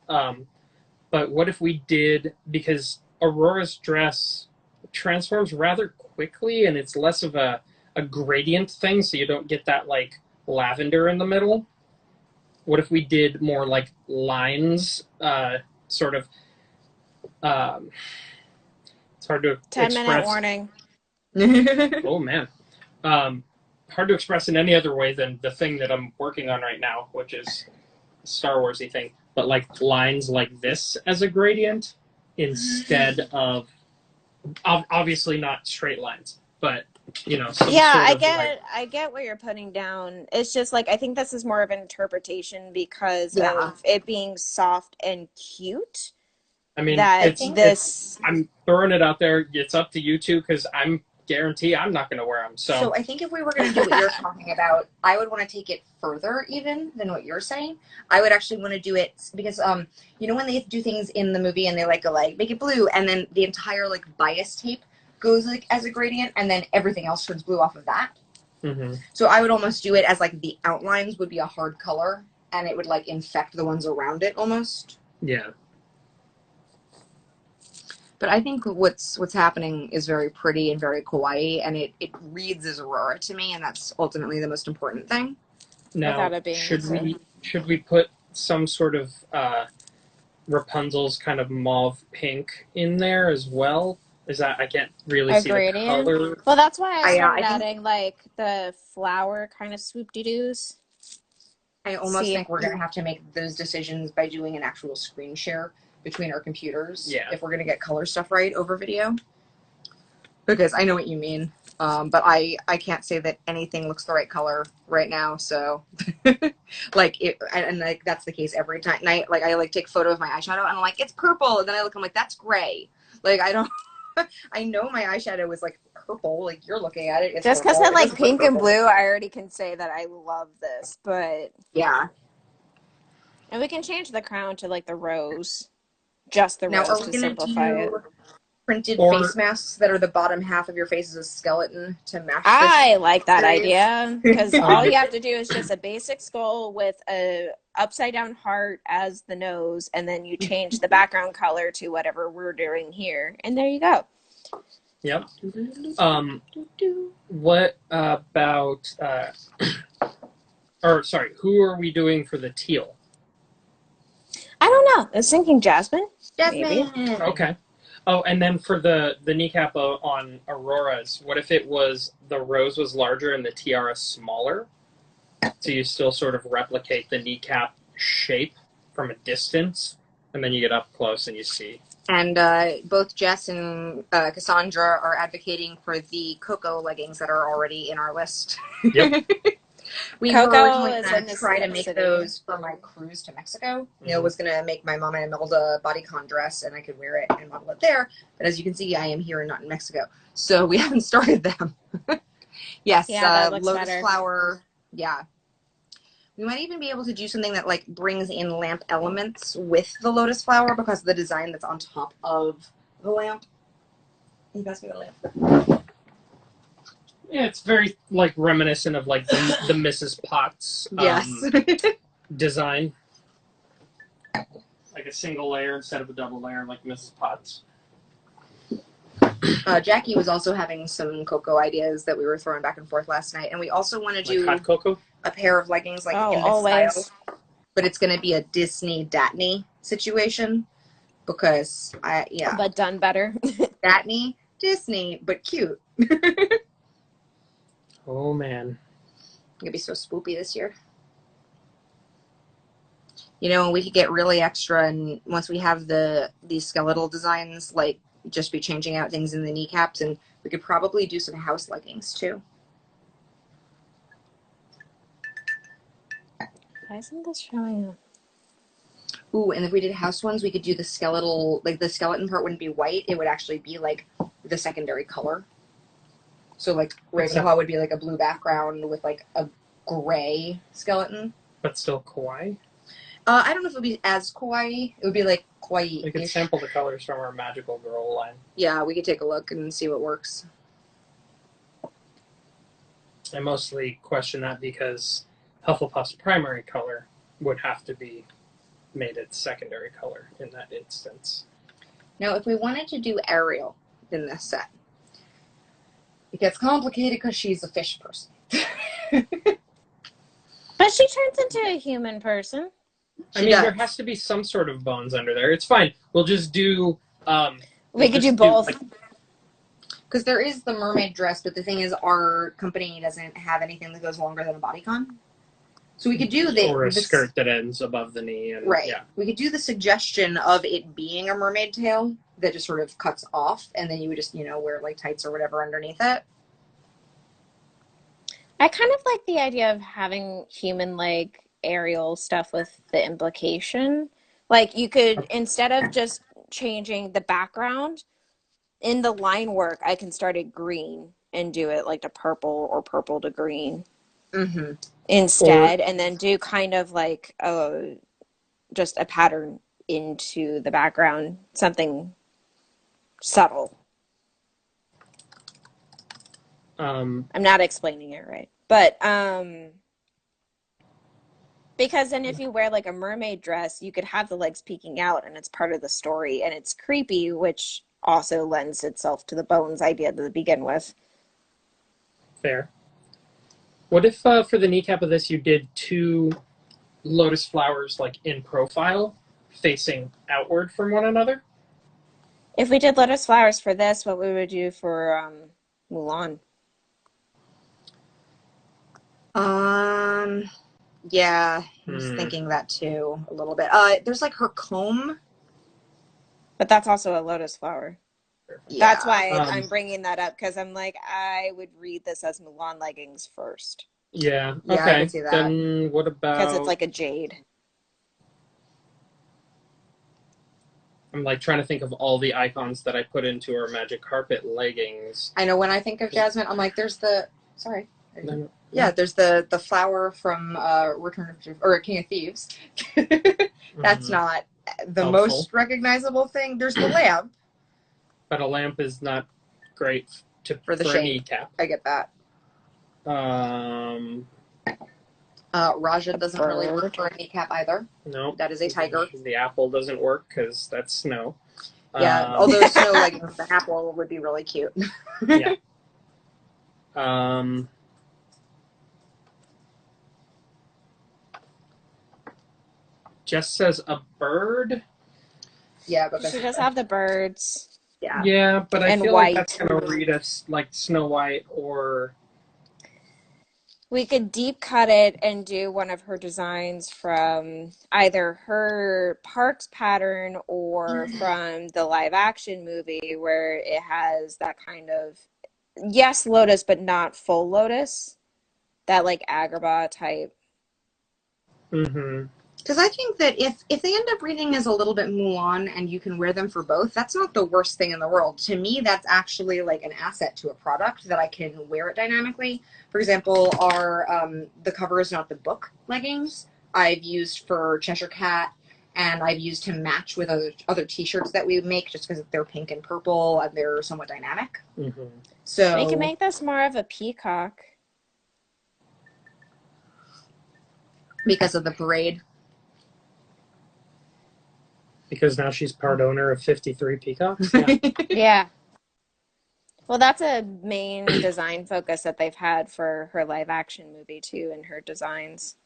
But what if we did... Because Aurora's dress transforms rather quickly, and it's less of a gradient thing, so you don't get that, like, lavender in the middle. What if we did more, like, lines, sort of... it's hard to express. 10-minute warning. Oh, man. Hard to express in any other way than the thing that I'm working on right now, which is a Star Wars-y thing. But, like, lines like this as a gradient instead of... Obviously not straight lines, but... You know, I get what you're putting down. It's just like I think this is more of an interpretation because of it being soft and cute. I mean, I'm throwing it out there. It's up to you two because I'm guarantee I'm not going to wear them. So I think if we were going to do what you're talking about, I would want to take it further even than what you're saying. I would actually want to do it because, you know, when they do things in the movie and they like go like, make it blue, and then the entire like bias tape goes like as a gradient, and then everything else turns blue off of that. Mm-hmm. So I would almost do it as like the outlines would be a hard color, and it would like infect the ones around it almost. Yeah. But I think what's happening is very pretty and very kawaii, and it reads as Aurora to me, and that's ultimately the most important thing. Now, should we put some sort of Rapunzel's kind of mauve pink in there as well? Is that, I can't really see the color. Well, that's why I started adding like the flower kind of swoop-de-doos. I almost think we're going to have to make those decisions by doing an actual screen share between our computers if we're going to get color stuff right over video. Because I know what you mean, but I can't say that anything looks the right color right now, so like it, and like that's the case every time. And I like take a photo of my eyeshadow and I'm like, it's purple, and then I look, I'm like, that's gray. Like I don't I know my eyeshadow is like purple, like you're looking at it. It's just because I like pink and blue, I already can say that I love this, but yeah. And we can change the crown to like the rose. Just the rose to simplify it. Printed face masks that are the bottom half of your face is a skeleton to match. I like that idea because all you have to do is just a basic skull with a upside down heart as the nose, and then you change the background color to whatever we're doing here, and there you go. Yep. What about? Or sorry, who are we doing for the teal? I don't know. I was thinking Jasmine. Jasmine. Maybe. Okay. Oh, and then for the kneecap on Aurora's, what if it was the rose was larger and the tiara smaller? So you still sort of replicate the kneecap shape from a distance, and then you get up close and you see. And both Jess and Cassandra are advocating for the Coco leggings that are already in our list. Yep. We were originally going to try to make those for my cruise to Mexico. Neil was going to make my Mama Imelda bodycon dress, and I could wear it and model it there. But as you can see, I am here and not in Mexico. So we haven't started them. Yes, lotus better. Flower. Yeah. We might even be able to do something that like brings in lamp elements with the lotus flower because of the design that's on top of the lamp. Can you pass me the lamp? Yeah, it's very like reminiscent of like the Mrs. Potts design. Like a single layer instead of a double layer like Mrs. Potts. Jaqi was also having some Coco ideas that we were throwing back and forth last night, and we also want to do hot cocoa? A pair of leggings like in this style, but it's going to be a Disney Daphne situation because but done better. Daphne, Disney, but cute. Oh man, it's gonna be so spoopy this year. You know, we could get really extra, and once we have these skeletal designs, like just be changing out things in the kneecaps, and we could probably do some house leggings too. Why isn't this showing up? Ooh, and if we did house ones, we could do the skeletal, like the skeleton part wouldn't be white, it would actually be like the secondary color. So like Ravenclaw would be like a blue background with like a gray skeleton. But still kawaii? I don't know if it would be as kawaii. It would be like kawaii. We could sample the colors from our Magical Girl line. Yeah, we could take a look and see what works. I mostly question that because Hufflepuff's primary color would have to be made its secondary color in that instance. Now, if we wanted to do Ariel in this set, it gets complicated because she's a fish person. But she turns into a human person. I mean, there has to be some sort of bones under there. It's fine. We'll just do... we could do both. Because there is the mermaid dress, but the thing is our company doesn't have anything that goes longer than a bodycon. So we could do Or a skirt that ends above the knee. And, right. Yeah. We could do the suggestion of it being a mermaid tail that just sort of cuts off, and then you would just, wear like tights or whatever underneath it. I kind of like the idea of having human like Ariel stuff with the implication. Like you could, instead of just changing the background, in the line work, I can start at green and do it like to purple or purple to green Mm-hmm. Or instead, and then do kind of like just a pattern into the background, something subtle. I'm not explaining it right, but because then if you wear like a mermaid dress, you could have the legs peeking out and it's part of the story and it's creepy, which also lends itself to the bones idea to begin with. fair. What if for the kneecap of this you did 2 lotus flowers like in profile, facing outward from one another? If we did lotus flowers for this, what we would do for Mulan? Yeah, I was thinking that too a little bit. There's like her comb. But that's also a lotus flower. Yeah. That's why I'm bringing that up, because I'm like, I would read this as Mulan leggings first. Yeah. Yeah, Okay. I can see that. Then what about? Because it's like a jade. I'm like trying to think of all the icons that I put into our magic carpet leggings. I know when I think of Jasmine, I'm like, there's the sorry. No. Yeah, there's the flower from Return of or King of Thieves. That's not the Helpful. most recognizable thing. There's the lamp. But a lamp is not great For the a shape. kneecap. I get that. Raja doesn't really work for a kneecap either. No. That is a tiger. The apple doesn't work because that's snow. Yeah, although snow leggings, the apple would be really cute. Yeah. Jess says a bird. Yeah, but She does have the birds. Yeah. Yeah, but I And feel white. like that's going to read us like Snow White or... We could deep cut it and do one of her designs from either her parks pattern or from the live action movie, where it has that kind of, yes, lotus, but not full lotus. That like Agrabah type. Mm-hmm. Because I think that if they end up reading as a little bit Mulan and you can wear them for both, that's not the worst thing in the world. To me, that's actually like an asset to a product that I can wear it dynamically. For example, the cover is not the book leggings I've used for Cheshire Cat, and I've used to match with other t-shirts that we make just because they're pink and purple and they're somewhat dynamic. Mm-hmm. So We can make this more of a peacock. Because of the parade. Because now she's part owner of 53 peacocks? Yeah. Yeah. Well, that's a main design focus that they've had for her live action movie too, in her designs.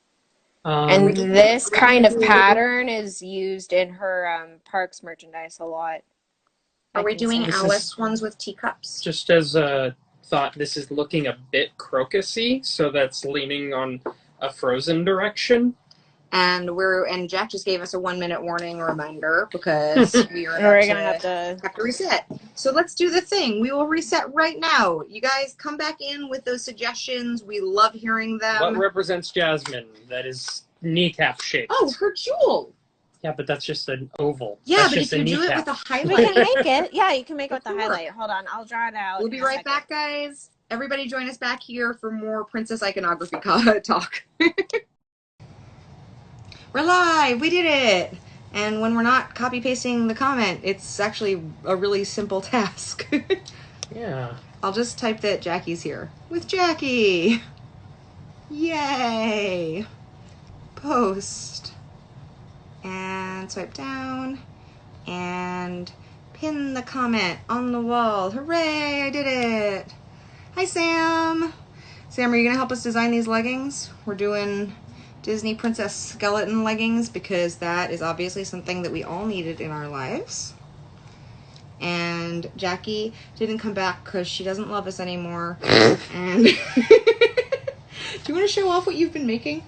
And this kind of pattern is used in her parks merchandise a lot. Are we doing Alice ones with teacups? Just as a thought, this is looking a bit crocusy, so that's leaning on a Frozen direction. And Jack just gave us a 1-minute warning reminder because we're gonna have to reset. So let's do the thing. We will reset right now. You guys come back in with those suggestions. We love hearing them. What represents Jasmine that is kneecap shaped? Oh, her jewel. Yeah, but that's just an oval. Yeah, that's but just if you a do it kneecap. with a highlight. We can make it. Yeah, you can make it with the highlight. Hold on, I'll draw it out. We'll be right back, guys. Everybody join us back here for more princess iconography talk. We're live! We did it! And when we're not copy-pasting the comment, it's actually a really simple task. Yeah. I'll just type that Jackie's here. With Jaqi! Yay! Post. And swipe down. And pin the comment on the wall. Hooray! I did it! Hi, Sam! Sam, are you going to help us design these leggings? We're doing Disney Princess skeleton leggings because that is obviously something that we all needed in our lives. And Jaqi didn't come back because she doesn't love us anymore. And do you want to show off what you've been making?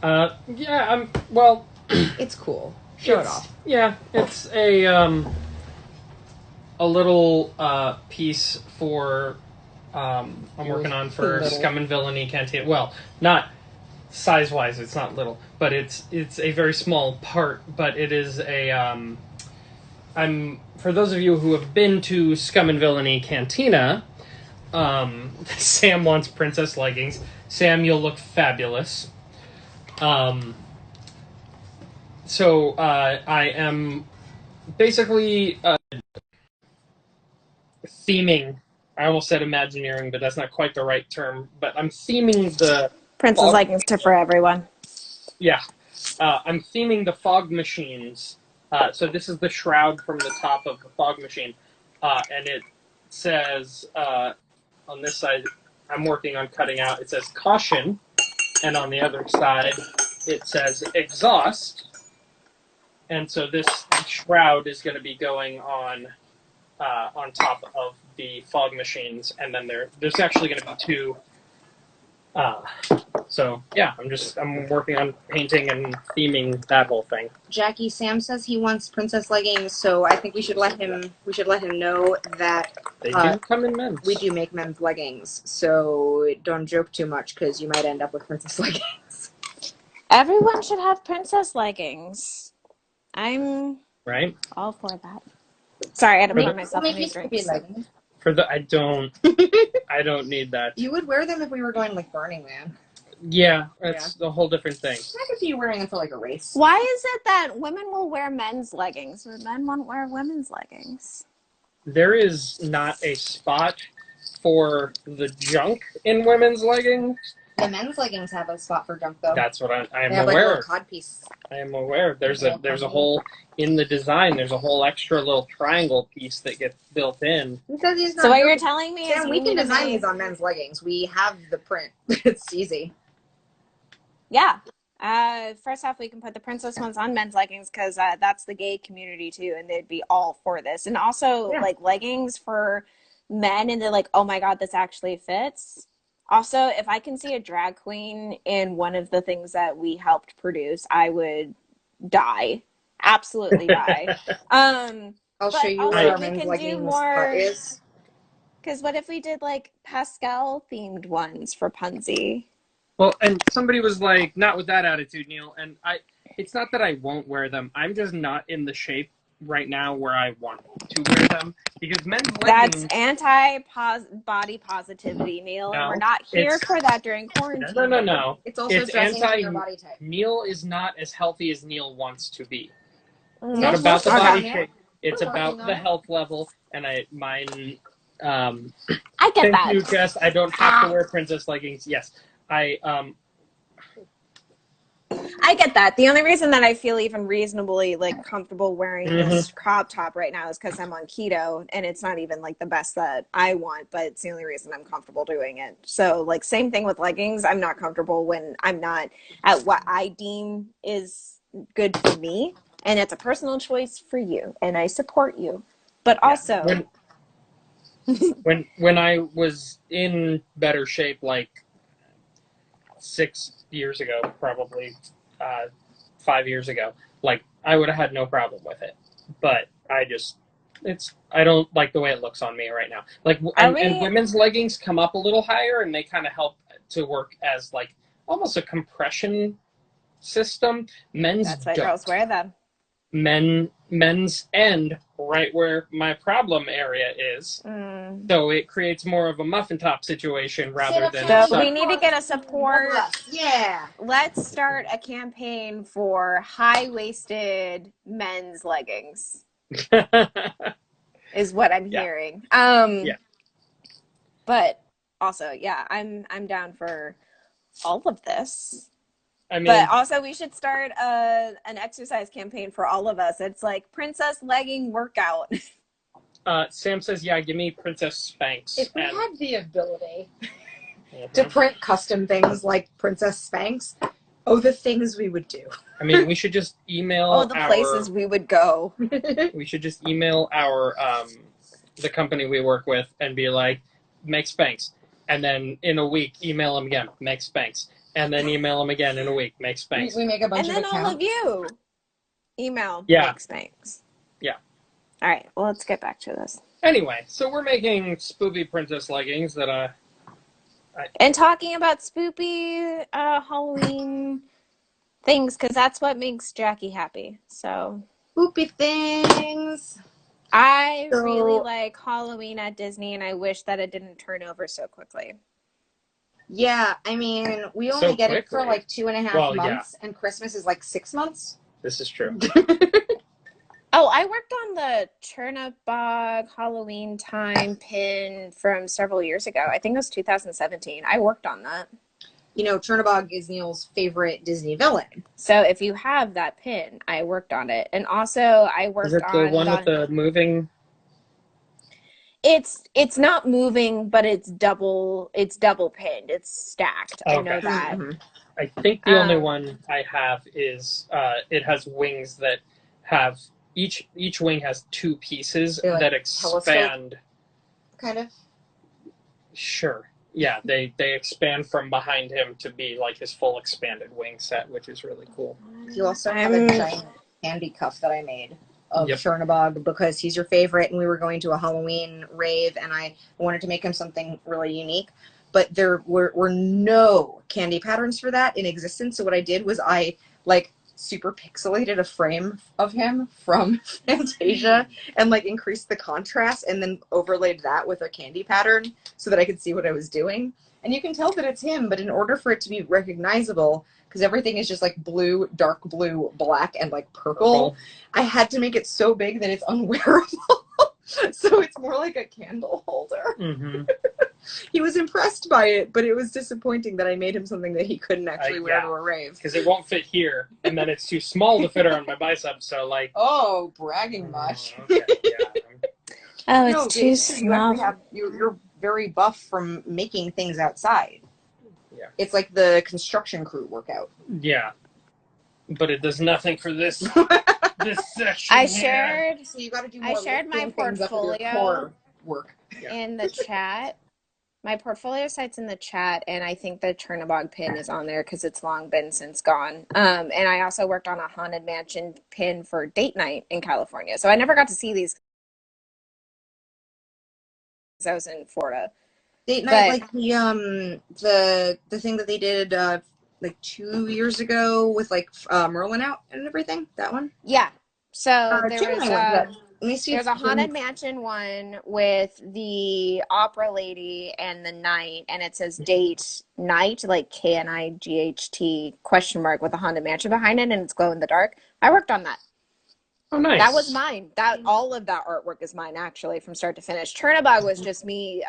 Yeah, well... It's cool. Show it off. Yeah, it's a little piece for... I'm working on for Scum and Villainy Cantina. Well, not size-wise, it's not little, but it's a very small part, but it is a for those of you who have been to Scum and Villainy Cantina, Sam wants princess leggings. Sam, you'll look fabulous. So I am basically theming. I almost said imagineering, but that's not quite the right term. But I'm theming the Princess leggings for everyone. Yeah, I'm theming the fog machines. So this is the shroud from the top of the fog machine, and it says on this side, I'm working on cutting out. It says caution, and on the other side, it says exhaust. And so this shroud is going to be going on top of the fog machines, and then there's actually going to be two. So yeah, I'm working on painting and theming that whole thing. Jaqi, Sam says he wants princess leggings, so I think we should let him know that They do come in men's. we do make men's leggings. So don't joke too much because you might end up with princess leggings. Everyone should have princess leggings. I'm all for that. Sorry, I had to pour myself a new drink. I don't need that. You would wear them if we were going like Burning Man. Yeah, that's a whole different thing. I could see you wearing them for like a race. Why is it that women will wear men's leggings, but men won't wear women's leggings? There is not a spot for the junk in women's leggings. The men's leggings have a spot for junk, though. That's what I am they have, aware like, of. Codpiece. I am aware. There's a whole in the design. There's a whole extra little triangle piece that gets built in. So what you're telling me is we can design these on men's leggings. We have the print. It's easy. Yeah. First off, we can put the princess ones on men's leggings because that's the gay community too, and they'd be all for this. And also, like leggings for men, and they're like, "Oh my god, this actually fits." Also, if I can see a drag queen in one of the things that we helped produce, I would die. Absolutely die. I'll show you where our men's leggings cut is. Because what if we did like pastel themed ones for Punzi? Well, and somebody was like, not with that attitude, Neil. And it's not that I won't wear them. I'm just not in the shape right now where I want to wear them. Because men's leggings... That's anti-body positivity, Neil. No, and we're not here for that during quarantine. No. It's also dressing to your body type. Neil is not as healthy as Neil wants to be. It's not about the body shape. It's about the health level. And I get that. Thank you, Jess. I don't have to wear princess leggings. Yes. I get that. The only reason that I feel even reasonably like comfortable wearing this crop top right now is because I'm on keto, and it's not even like the best that I want, but it's the only reason I'm comfortable doing it. So like same thing with leggings. I'm not comfortable when I'm not at what I deem is good for me, and it's a personal choice for you, and I support you. But also when I was in better shape, like 6 years ago, probably 5 years ago, like I would have had no problem with it, but I don't like the way it looks on me right now. Like, and women's leggings come up a little higher, and they kind of help to work as like almost a compression system. That's why girls wear them. Men's end right where my problem area is. So it creates more of a muffin top situation rather than... So we need to get a support. Yeah. Let's start a campaign for high-waisted men's leggings. Is what I'm hearing. But also, I'm down for all of this. I mean, but also we should start an exercise campaign for all of us. It's like princess legging workout. Sam says, yeah, give me Princess Spanx. If we had the ability to print custom things like Princess Spanx, the things we would do. I mean, we should just email places we would go. We should just email our the company we work with and be like, make Spanx. And then in a week, email them again, make Spanx. And then email them again in a week. Make Spanx. We make a bunch of accounts. And then all of you email make Spanx. Yeah. All right. Well, let's get back to this. Anyway, so we're making spoopy princess leggings that and talking about spoopy Halloween things, because that's what makes Jaqi happy. So Spoopy things. I really So, like Halloween at Disney, and I wish that it didn't turn over so quickly. yeah, I mean, we So only get it for quickly. like 2.5 Well, yeah. months, and Christmas is like 6 months. This is true. Oh, I worked on the Chernabog Halloween time pin from several years ago. I think it was 2017. I worked on that. You know, Chernabog is Neil's favorite Disney villain. So if you have that pin, I worked on it. And also I Is worked it the on one with the moving? It's not moving, but it's double pinned. It's stacked. I know Okay. that. Mhm. I think the only Um, one I have is it has wings that have each wing has two pieces They're like that telescope. expand. Kind of. Sure. Yeah, they expand from behind him to be like his full expanded wing set, which is really cool. You also have a giant candy cuff that I made of Yep. Chernabog because he's your favorite, and we were going to a Halloween rave, and I wanted to make him something really unique. But there were no candy patterns for that in existence. So what I did was I like super pixelated a frame of him from Fantasia and like increased the contrast and then overlaid that with a candy pattern so that I could see what I was doing. And you can tell that it's him, but in order for it to be recognizable, because everything is just like blue, dark blue, black, and like purple, I had to make it so big that it's unwearable. So it's more like a candle holder. Mm-hmm. He was impressed by it, but it was disappointing that I made him something that he couldn't actually wear to a rave. Because it won't fit here, and then it's too small to fit around my bicep. So like, oh, bragging much. Okay, yeah. Oh, it's No, too it's true. You small. actually have you're very buff from making things outside. Yeah. It's like the construction crew workout. Yeah, but it does nothing for this this section. I here. shared So you got to do I more shared my lifting things up with your portfolio core work. Yeah. in the chat. My portfolio site's in the chat, and I think the Chernabog pin is on there because it's long been since gone. And I also worked on a Haunted Mansion pin for date night in California. So I never got to see these because I was in Florida. Date night, like the thing that they did like 2 years ago with like Merlin out and everything. That one. Yeah. So Jim and I went to that. Let me see. There's a Haunted Mansion one with the opera lady and the knight, and it says date night, like KNIGHT question mark with a Haunted Mansion behind it, and it's glow in the dark. I worked on that. Oh, nice. That was mine. That all of that artwork is mine, actually, from start to finish. Chernabog was just me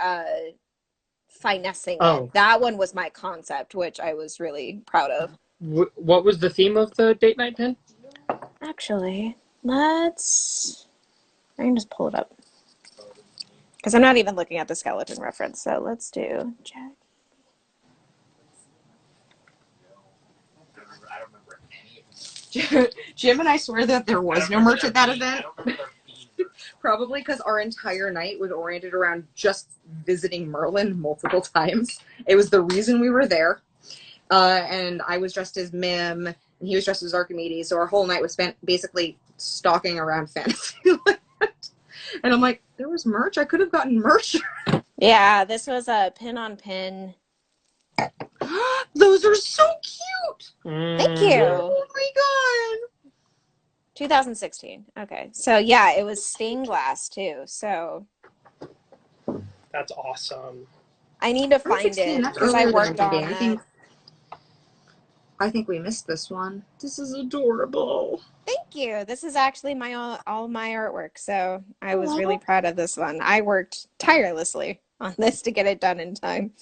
finessing it. That one was my concept, which I was really proud of. What was the theme of the date night pin? Actually, I can just pull it up. Because I'm not even looking at the skeleton reference, so let's do Jaqi. Jim and I swear that there was no merch at that event. Probably because our entire night was oriented around just visiting Merlin multiple times. It was the reason we were there. And I was dressed as Mim, and he was dressed as Archimedes. So our whole night was spent basically stalking around Fantasyland. And I'm like, there was merch? I could have gotten merch. Yeah, this was a pin-on-pin. Those are so cute! Thank you. Oh my god! 2016. Okay. So yeah, it was stained glass too. So that's awesome. I need to find it because I worked on that. I think we missed this one. This is adorable. Thank you. This is actually all my artwork. So I was really proud of this one. I worked tirelessly on this to get it done in time.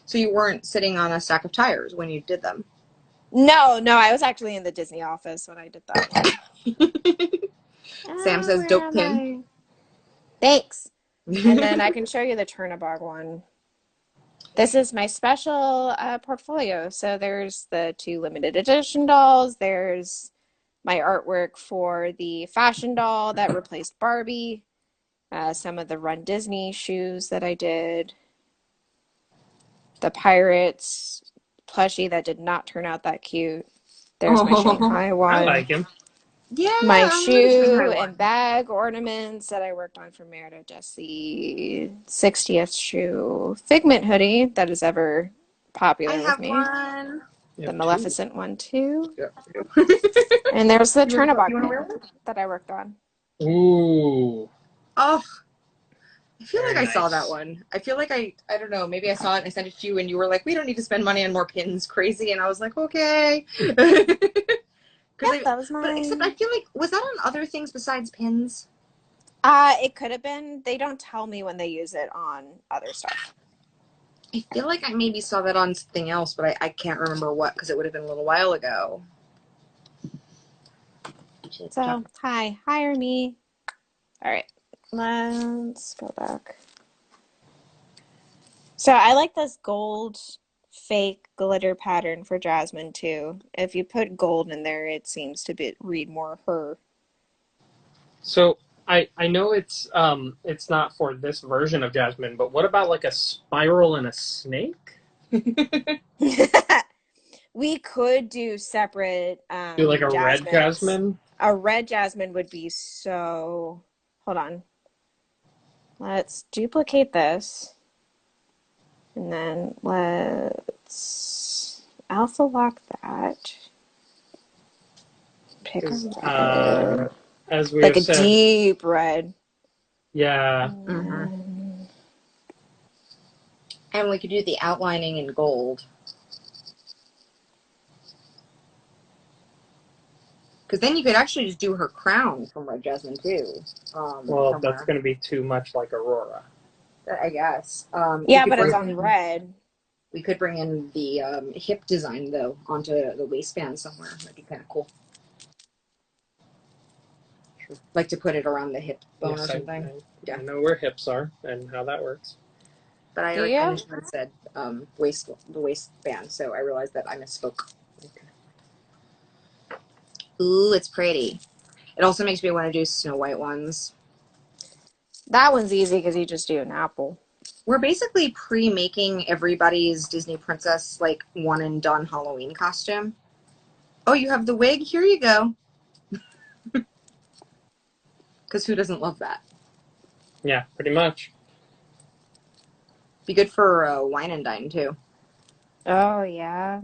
So you weren't sitting on a stack of tires when you did them? No, I was actually in the Disney office when I did that. Sam says dope pin. Thanks. And then I can show you the Chernabog one. This is my special portfolio. So there's the 2 limited edition dolls. There's my artwork for the fashion doll that replaced Barbie. Some of the Run Disney shoes that I did. The Pirates plushie that did not turn out that cute. There's my Shanghai one. I like him. Yeah. My shoe and bag ornaments that I worked on for Merida Jessie 60th shoe. Figment hoodie that is ever popular with me. I have one. the Maleficent one too. Yeah. And there's the You wanna Turnabout wear one? that I worked on. Ooh. Oh, I feel Very like I saw nice. that one. I feel like I don't know, maybe I saw it and I sent it to you and you were like, we don't need to spend money on more pins, crazy. And I was like, okay. Yeah, that was But except I mine. feel like, was that on other things besides pins? It could have been. They don't tell me when they use it on other stuff. I feel like I maybe saw that on something else, but I can't remember what because it would have been a little while ago. So, hire me. All right, let's go back. So I like this gold fake glitter pattern for Jasmine too. If you put gold in there, it seems to read more her. So I know it's not for this version of Jasmine, but what about like a spiral and a snake? We could do separate Do like a red jasmines. jasmine? A red jasmine would be so... Hold on. Let's duplicate this. And then let's alpha lock that. Pick a red. As we Like have a said, deep red. yeah. Mm-hmm. And we could do the outlining in gold. Because then you could actually just do her crown from Red Jasmine too. Well, somewhere. that's going to be too much like Aurora. I guess. Yeah, but it's on red. We could bring in the hip design though onto the waistband somewhere. That'd be kind of cool. Sure. Like to put it around the hip bone or something. I know where hips are and how that works. But I initially said the waistband, so I realized that I misspoke. Okay. Ooh, it's pretty. It also makes me want to do Snow White ones. That one's easy because you just do an apple. We're basically pre-making everybody's Disney princess like one and done Halloween costume. Oh, you have the wig? Here you go. Because who doesn't love that? Yeah, pretty much. Be good for wine and dine too. Oh, yeah.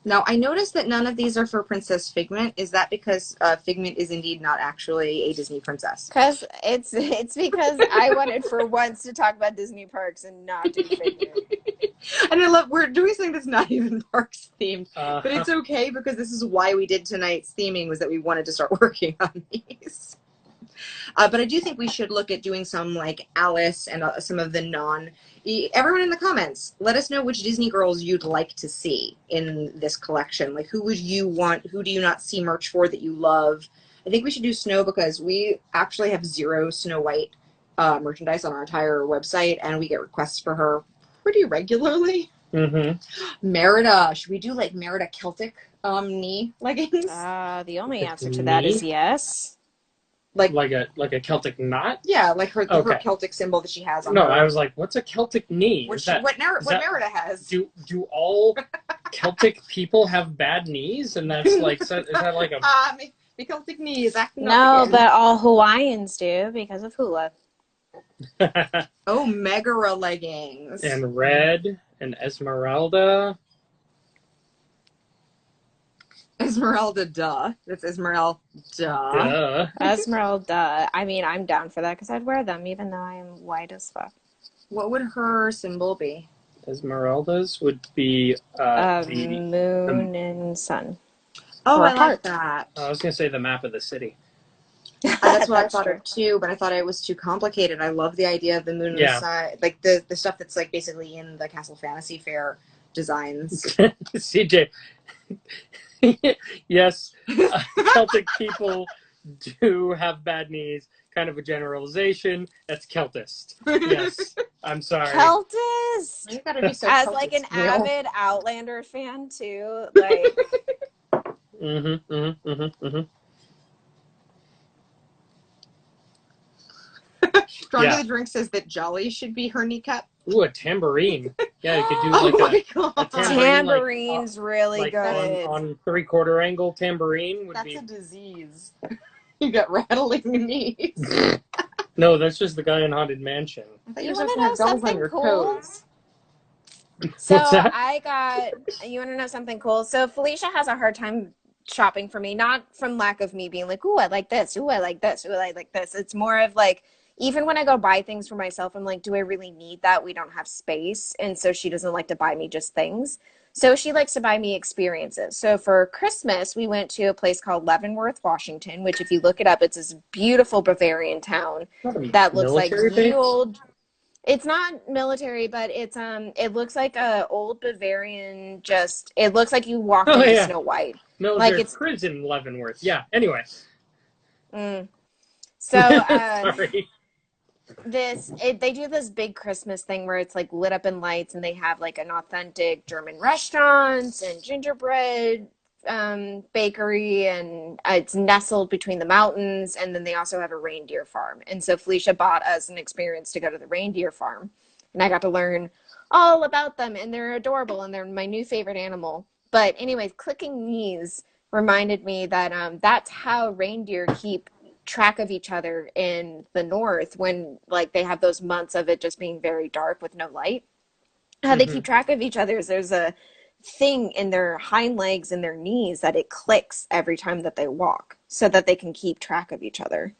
Now, I noticed that none of these are for Princess Figment. Is that because Figment is indeed not actually a Disney princess? Because it's because I wanted for once to talk about Disney parks and not do Figment. And I love, we're doing something that's not even parks themed, but it's okay because this is why we did tonight's theming, was that we wanted to start working on these. But I do think we should look at doing some like Alice and some of the everyone in the comments, let us know which Disney girls you'd like to see in this collection. Like, who would you want? Who do you not see merch for that you love? I think we should do Snow because we actually have 0 Snow White merchandise on our entire website, and we get requests for her pretty regularly. Mm-hmm. Merida. Should we do like Merida Celtic knee leggings? The only answer to that is yes. Like a Celtic knot? Yeah, like her Celtic symbol that she has on her. her. I was like, what's a Celtic knee? What Merida has. Do all Celtic people have bad knees? And that's like, is that like a... the Celtic knee is acting No, up again. but all Hawaiians do because of hula. Oh, Megara leggings. And red and Esmeralda. Esmeralda, duh. That's Esmeralda. Duh. Esmeralda. I mean, I'm down for that because I'd wear them even though I am white as fuck. What would her symbol be? Esmeralda's would be the moon and sun. Oh, I like that. I was going to say the map of the city. That's what I thought of too, but I thought it was too complicated. I love the idea of the moon and the sun, like the stuff that's like basically in the Castle Fantasy Fair designs. CJ, yes, Celtic people do have bad knees. Kind of a generalization. That's Celtist. Yes, I'm sorry. Celtist. You gotta be so as Celtist, like an Neil. avid Outlander fan too, like. Strongly the Drink says that Jolly should be her kneecap. Ooh, a tambourine. Yeah, you could do like a tambourine. Tambourine's like, really good. On 3/4 angle tambourine would be. That's a disease. You got rattling knees. No, that's just the guy in Haunted Mansion. I thought you were supposed to have bells on your toes. So What's that? you want to know something cool? So Felicia has a hard time shopping for me, not from lack of me being like, ooh, I like this, ooh, I like this, ooh, I like this. It's more of like, even when I go buy things for myself, I'm like, do I really need that? We don't have space. And so she doesn't like to buy me just things. So she likes to buy me experiences. So for Christmas, we went to a place called Leavenworth, Washington, which if you look it up, it's this beautiful Bavarian town Not a that looks like military ye base? old. It's not military, but it looks like a old Bavarian, just it looks like you walked Oh into yeah, Snow White. Like military it's prison Leavenworth. Yeah. Anyway, mm. So sorry. they do this big Christmas thing where it's like lit up in lights, and they have like an authentic German restaurant and gingerbread bakery, and it's nestled between the mountains, and then they also have a reindeer farm. And so Felicia bought us an experience to go to the reindeer farm, and I got to learn all about them, and they're adorable, and they're my new favorite animal. But anyways, clicking knees reminded me that that's how reindeer keep track of each other in the north when like they have those months of it just being very dark with no light. How they Hmm. keep track of each other is there's a thing in their hind legs and their knees that it clicks every time that they walk so that they can keep track of each other.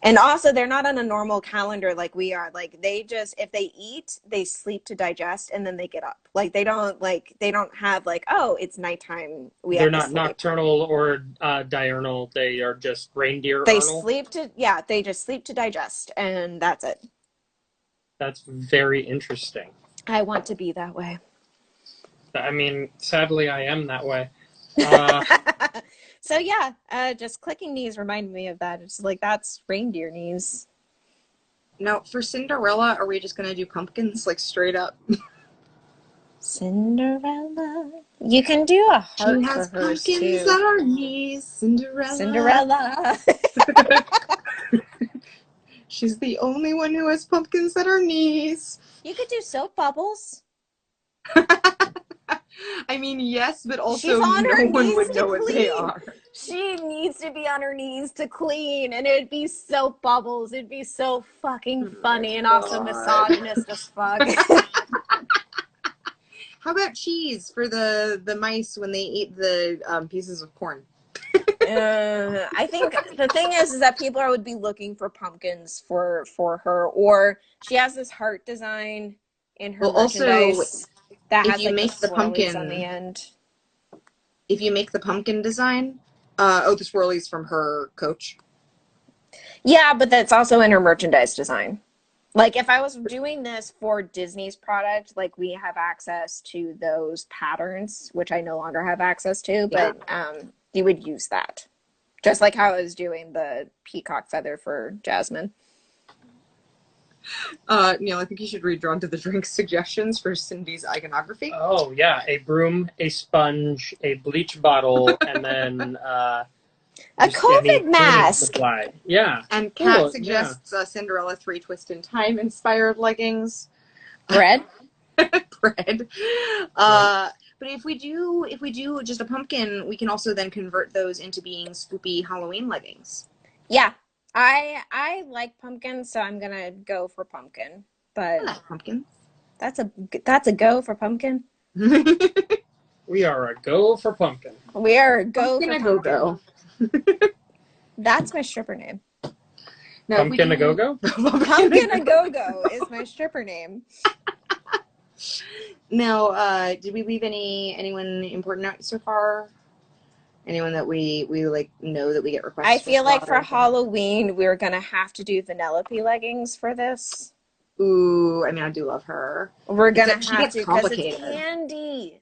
And also, they're not on a normal calendar like we are. Like they just, if they eat, they sleep to digest, and then they get up. They don't have like, oh, it's nighttime. We They're have to not sleep. nocturnal or diurnal. They are just They reindeer-ernal. sleep to, yeah, they just sleep to digest, and that's it. That's very interesting. I want to be that way. I mean, sadly, I am that way. Uh, So yeah, just clicking knees remind me of that. It's like that's reindeer knees. Now, for Cinderella, are we just gonna do pumpkins, like straight up? Cinderella. You can do a She heart for has hers pumpkins too. on her knees, Cinderella. Cinderella. She's the only one who has pumpkins at her knees. You could do soap bubbles. I mean, yes, but She's also on no her one knees would to know what they clean. are. She needs to be on her knees to clean, and it would be soap bubbles. It'd be so fucking Oh my funny and also God. misogynist as fuck. How about cheese for the mice when they eat the pieces of corn? I think the thing is that people would be looking for pumpkins for her, or she has this heart design in her Well, also, merchandise that if has you like the make the swirlies on the pumpkin, end. if you make the pumpkin design, the swirlies from her coach. Yeah, but that's also in her merchandise design. Like if I was doing this for Disney's product, like we have access to those patterns, which I no longer have access to, Yeah. but you would use that. Just like how I was doing the peacock feather for Jasmine. Neil, I think you should read Drawn to the Drink suggestions for Cindy's iconography. oh yeah, a broom, a sponge, a bleach bottle, and then A just any COVID cleaning mask. supply. Yeah. And Kat Cool. Yeah. suggests Cinderella 3 Twist in Time inspired leggings. Bread. Bread. But if we do just a pumpkin, we can also then convert those into being spoopy Halloween leggings. Yeah. I like pumpkin, so I'm gonna go for pumpkin. I But like pumpkins. that's a go for pumpkin. We are a go for pumpkin. We are a go Pumpkin for a go pumpkin. go. That's my stripper name. Now, if we Pumpkin a do- go go? Pumpkin a go go is my stripper name. Now, did we leave anyone important out so far? Anyone that we like know that we get requests? I feel like or for anything? Halloween we're gonna have to do Vanellope leggings for this. Ooh, I mean, I do love her. We're gonna Except she have gets to because it's complicated. candy.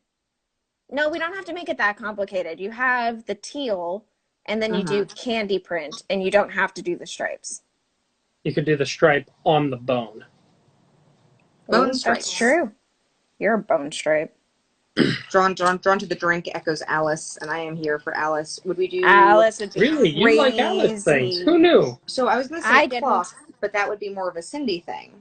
No, we don't have to make it that complicated. You have the teal, and then you do candy print, and you don't have to do the stripes. You could do the stripe on the bone. Bone Ooh, stripes. that's true. You're a bone stripe. Drawn to the drink echoes Alice, and I am here for Alice. Would we do Alice would be Really? crazy. You like Alice things? Who knew? So I was gonna say I clock, didn't. but that would be more of a Cindy thing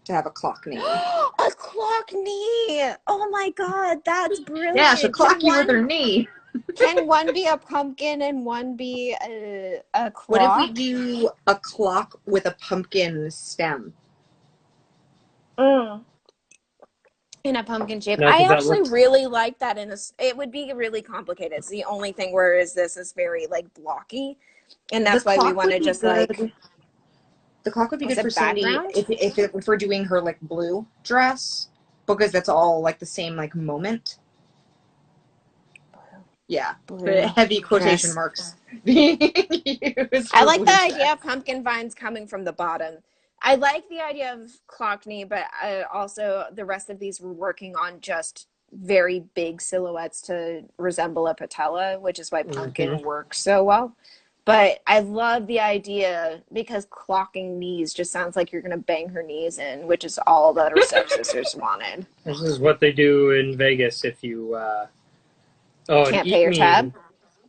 to have a clock knee. A clock knee. Oh my God, that's brilliant. Yeah, she'll clock you with her knee. Can one be a pumpkin and one be a clock? What if we do a clock with a pumpkin stem? In a pumpkin shape. No, I 'cause that actually looks. really like that in a, it would be really complicated. It's the only thing, whereas this is very like blocky. And The that's why we clock want would to be just like, good. The clock would be was good for it Cindy background? if we're doing her like blue dress, because that's all like the same like moment. Yeah, Blue heavy quotation dress. marks being used I for like blue the dress. idea of pumpkin vines coming from the bottom. I like the idea of clockney, but also the rest of these were working on just very big silhouettes to resemble a patella, which is why Mhm. pumpkin works so well. But I love the idea because clocking knees just sounds like you're going to bang her knees in, which is all that her stepsisters wanted. This is what they do in Vegas if you. Oh, an Can't pay eat your tab. me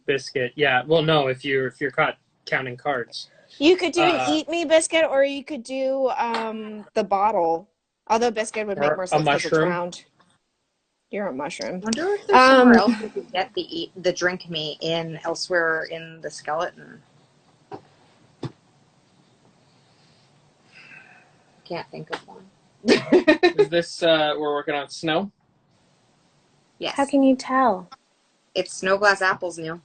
biscuit. Yeah. Well, no, if you're caught counting cards. You could do an Uh, eat me biscuit, or you could do the bottle. Although biscuit would make or more a sense because it's mushroom. round. You're a mushroom. Wonder if there's somewhere Um, else we could get the drink me in elsewhere in the skeleton. Can't think of one. Is this we're working on snow? how Yes, can you tell? it's snow glass apples, Neil.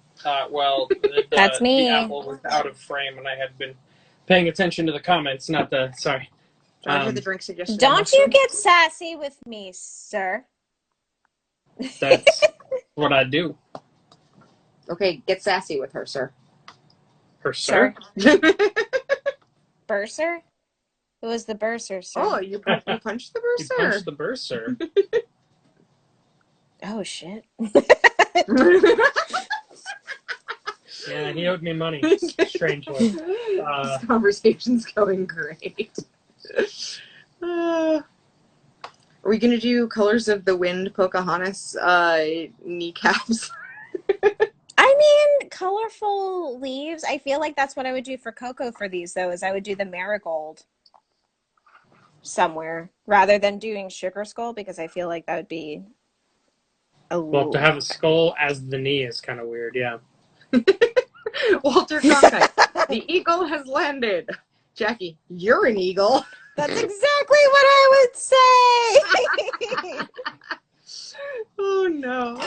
Well, the, That's the me. apple was out of frame, and I had been paying attention to the comments, not the. Sorry. Do you want to hear the drink suggested? A Don't you mushroom. get sassy with me, sir. That's what I do. Okay, get sassy with her, sir. Her sir. Bursar? Who was the bursar, sir? Oh, you punched the You bursar. punched the bursar. Oh, shit. Yeah, he owed me money. Strangely. This conversation's going great. Are we gonna do Colors of the Wind Pocahontas kneecaps? I mean, colorful leaves. I feel like that's what I would do for Coco for these, though, is I would do the marigold somewhere rather than doing sugar skull because I feel like that would be a Well, to little. have a skull as the knee is kind of weird. Yeah. Walter Cronkite, the eagle has landed. Jaqi, you're an eagle. That's exactly what I would say. Oh no.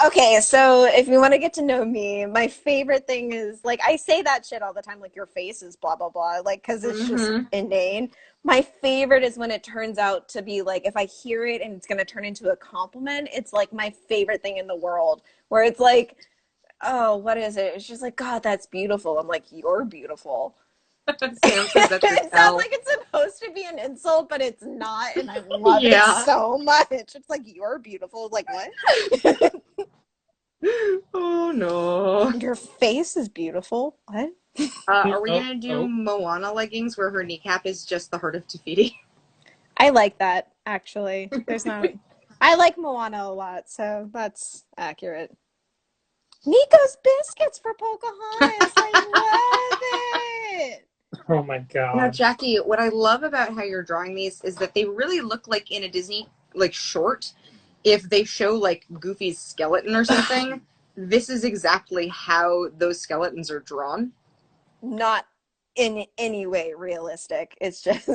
Okay, so if you want to get to know me, my favorite thing is like I say that shit all the time, like your face is blah blah blah, like because it's just inane. My favorite is when it turns out to be like if I hear it and it's gonna turn into a compliment, it's like my favorite thing in the world. Where it's like, oh, what is it? It's just like, God, that's beautiful. I'm like, you're beautiful. Sam says that's It sounds like it's supposed to be an insult, but it's not, and I love it so much. It's like, you're beautiful. Like, what? Oh no. Your face is beautiful. What? Are we gonna do Moana leggings where her kneecap is just the heart of Tafiti? I like that, actually. There's not. I like Moana a lot, so that's accurate. Nico's biscuits for Pocahontas. I love it. Oh my god. Now, Jaqi, what I love about how you're drawing these is that they really look like in a Disney like short. If they show like Goofy's skeleton or something, this is exactly how those skeletons are drawn. Not in any way realistic. It's just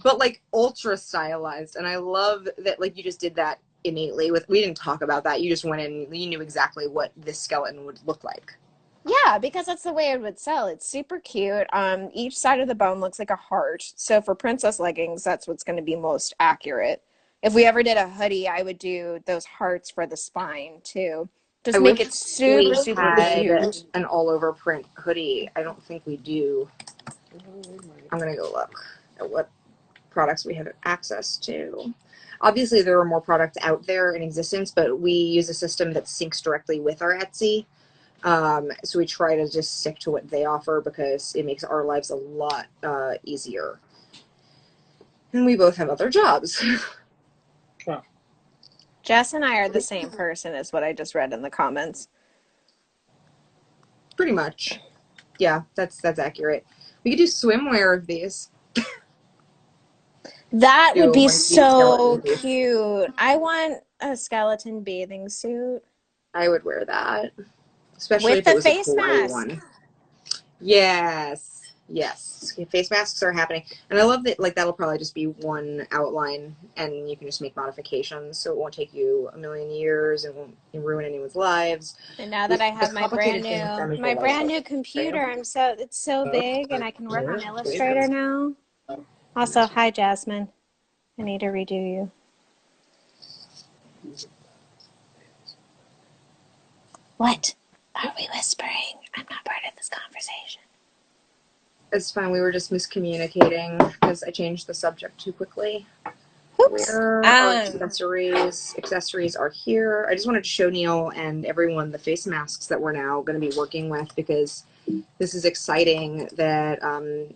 but like ultra stylized, and I love that like you just did that innately. We didn't talk about that. You just went in. You knew exactly what this skeleton would look like. Yeah, because that's the way it would sell. It's super cute. Each side of the bone looks like a heart. So for princess leggings, that's what's going to be most accurate. If we ever did a hoodie, I would do those hearts for the spine too. Just make it super, super cute. An all-over print hoodie. I don't think we do. I'm gonna go look at what products we have access to. Obviously, there are more products out there in existence, but we use a system that syncs directly with our Etsy. So we try to just stick to what they offer because it makes our lives a lot easier. And we both have other jobs. Wow. Jess and I are the same person, is what I just read in the comments. Pretty much. Yeah, that's accurate. We could do swimwear of these. That would be so cute. I want a skeleton bathing suit. I would wear that. Especially with if it the was face a Hawaii mask. one. Yes. Yes, face masks are happening, and I love that. Like that'll probably just be one outline, and you can just make modifications, so it won't take you a million years and won't ruin anyone's lives. And now that I The have complicated thing with them is the brand new layout. computer, it's so big, and I can work on Illustrator Yeah. now. Also, hi Jasmine. I need to redo you. What? Are we whispering? I'm not part of this conversation. It's fine. We were just miscommunicating because I changed the subject too quickly. Oops. Where are accessories? Accessories are here. I just wanted to show Neil and everyone the face masks that we're now going to be working with, because this is exciting that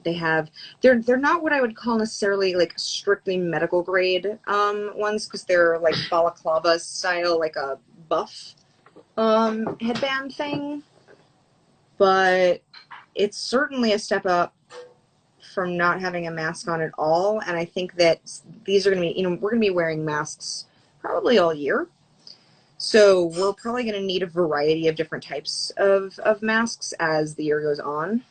they have. They're not what I would call necessarily like strictly medical grade ones, because they're like balaclava style, like a buff headband thing. But it's certainly a step up from not having a mask on at all. And I think that these are going to be, we're going to be wearing masks probably all year. So we're probably going to need a variety of different types of masks as the year goes on.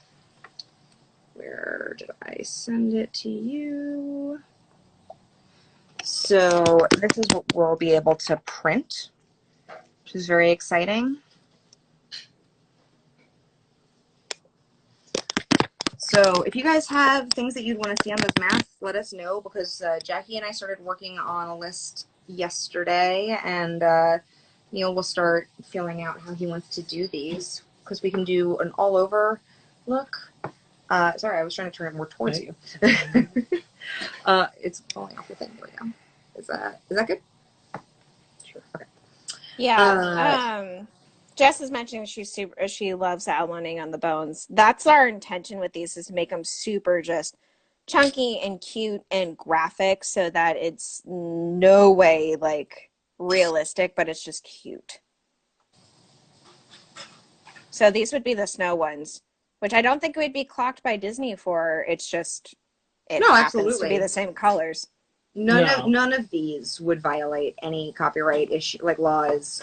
Where did I send it to you? So this is what we'll be able to print, which is very exciting. So if you guys have things that you'd want to see on those masks, let us know, because Jaqi and I started working on a list yesterday, and Neil will start feeling out how he wants to do these, because we can do an all-over look. Sorry, I was trying to turn it more towards you. It's falling off the thing. There we go. Is that good? Sure. Okay. Yeah. Jess is mentioning she loves outlining on the bones. That's our intention with these, is to make them super just chunky and cute and graphic, so that it's no way like realistic, but it's just cute. So these would be the snow ones, which I don't think we'd be clocked by Disney for. It's just it No, happens absolutely. to be the same colors. None of these would violate any copyright issue like laws.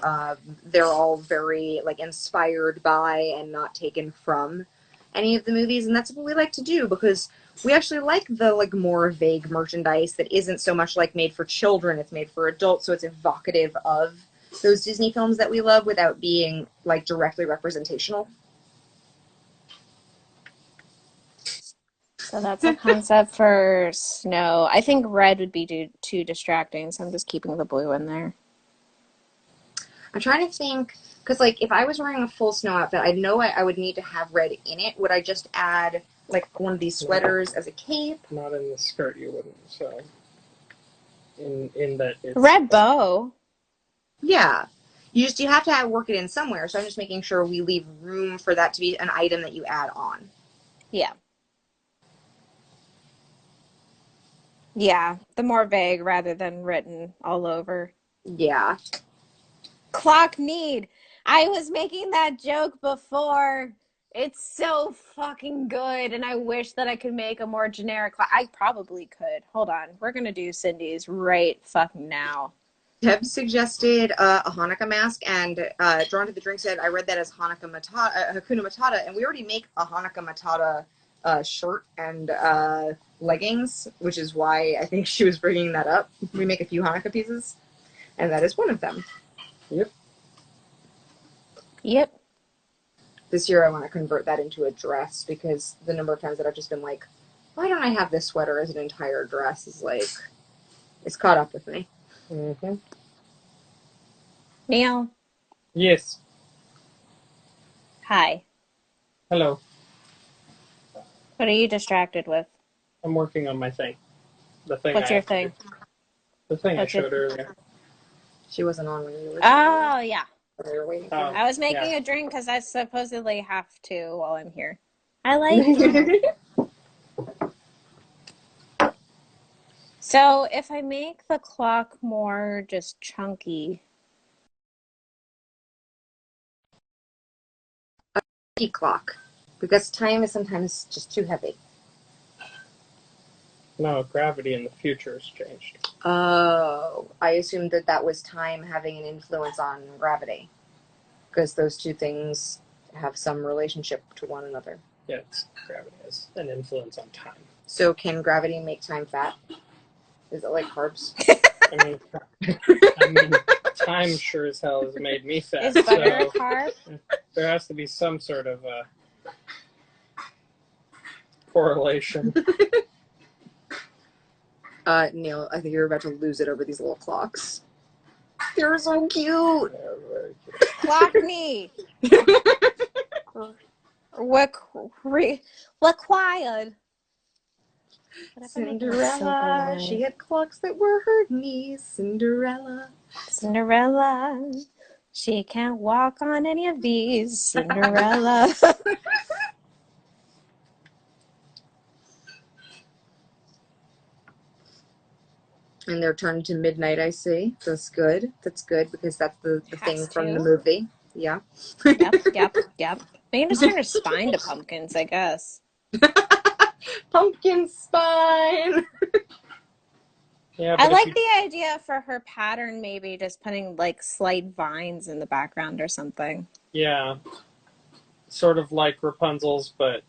They're all very like inspired by and not taken from any of the movies, and that's what we like to do, because we actually like the like more vague merchandise that isn't so much like made for children, it's made for adults, so it's evocative of those Disney films that we love without being like directly representational. So that's a concept for snow. I think red would be too distracting, so I'm just keeping the blue in there. I'm trying to think, because like if I was wearing a full snow outfit, I know I would need to have red in it. Would I just add like one of these sweaters as a cape? Not in the skirt, you wouldn't. So in that it's red bow. Yeah, you have to work it in somewhere. So I'm just making sure we leave room for that to be an item that you add on. Yeah. Yeah, the more vague rather than written all over. Yeah. Clock need. I was making that joke before. It's so fucking good, and I wish that I could make a more generic clock. I probably could. Hold on. We're going to do Cindy's right fucking now. Deb suggested a Hanukkah mask, and Drawn to the Drink said, I read that as Hakuna Matata, and we already make a Hanukkah Matata shirt and leggings, which is why I think she was bringing that up. We make a few Hanukkah pieces, and that is one of them. Yep. This year I want to convert that into a dress, because the number of times that I've just been like, why don't I have this sweater as an entire dress is like, it's caught up with me. Mm-hmm. Neil. Yes. Hi. Hello. What are you distracted with? I'm working on my thing. The thing. What's your thing? The thing I showed earlier. She wasn't on when you were. Oh, yeah. We were waiting for I was making a drink because I supposedly have to while I'm here. I like that. So if I make the clock more just chunky. A clock, because time is sometimes just too heavy. No, gravity in the future has changed. Oh, I assumed that was time having an influence on gravity, because those two things have some relationship to one another. Gravity has an influence on time. So can gravity make time fat? Is it like carbs? I mean, time sure as hell has made me fat. Is butter a So carb? there has to be some sort of correlation. Neil, I think you're about to lose it over these little clocks. They're so cute. Clock me. Required. Cinderella, she had clocks that were her knees. Cinderella. Cinderella, she can't walk on any of these. Cinderella. And they're turned to midnight, I see. That's good. That's good because that's the thing from the movie. Yeah. Yep. We can just turn her spine to pumpkins, I guess. Pumpkin spine. Yeah, I like the idea for her pattern, maybe just putting like slight vines in the background or something. Yeah. Sort of like Rapunzel's, but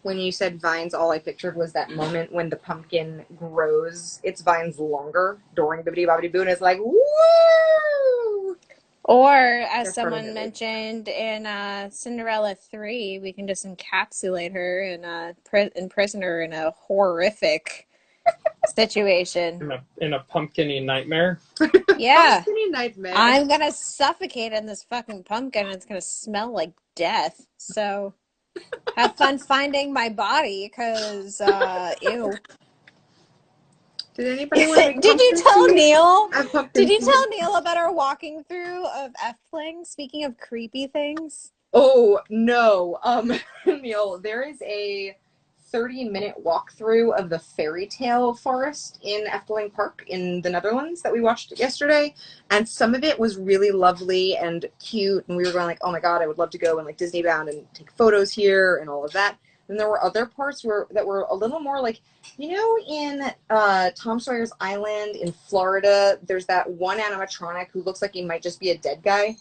When you said vines, all I pictured was that moment when the pumpkin grows its vines longer during Bibbidi Bobbidi Boo, and it's like, woo! Or, as They're someone mentioned in Cinderella 3, we can just encapsulate her and imprison her in a horrific situation. in a pumpkin-y nightmare. Yeah. Pumpkin-y nightmare. I'm going to suffocate in this fucking pumpkin, and it's going to smell like death. So, have fun finding my body, because, ew. Did anybody want to make Did you tell Neil? Did you seed? tell Neil about our walking through of F-Fling? Speaking of creepy things. Oh no, Neil, there is a 30-minute walkthrough of the fairy tale forest in Efteling Park in the Netherlands that we watched yesterday, and some of it was really lovely and cute, and we were going like, oh my god, I would love to go and like Disney bound and take photos here and all of that. And there were other parts that were a little more like, you know, in Tom Sawyer's Island in Florida, there's that one animatronic who looks like he might just be a dead guy.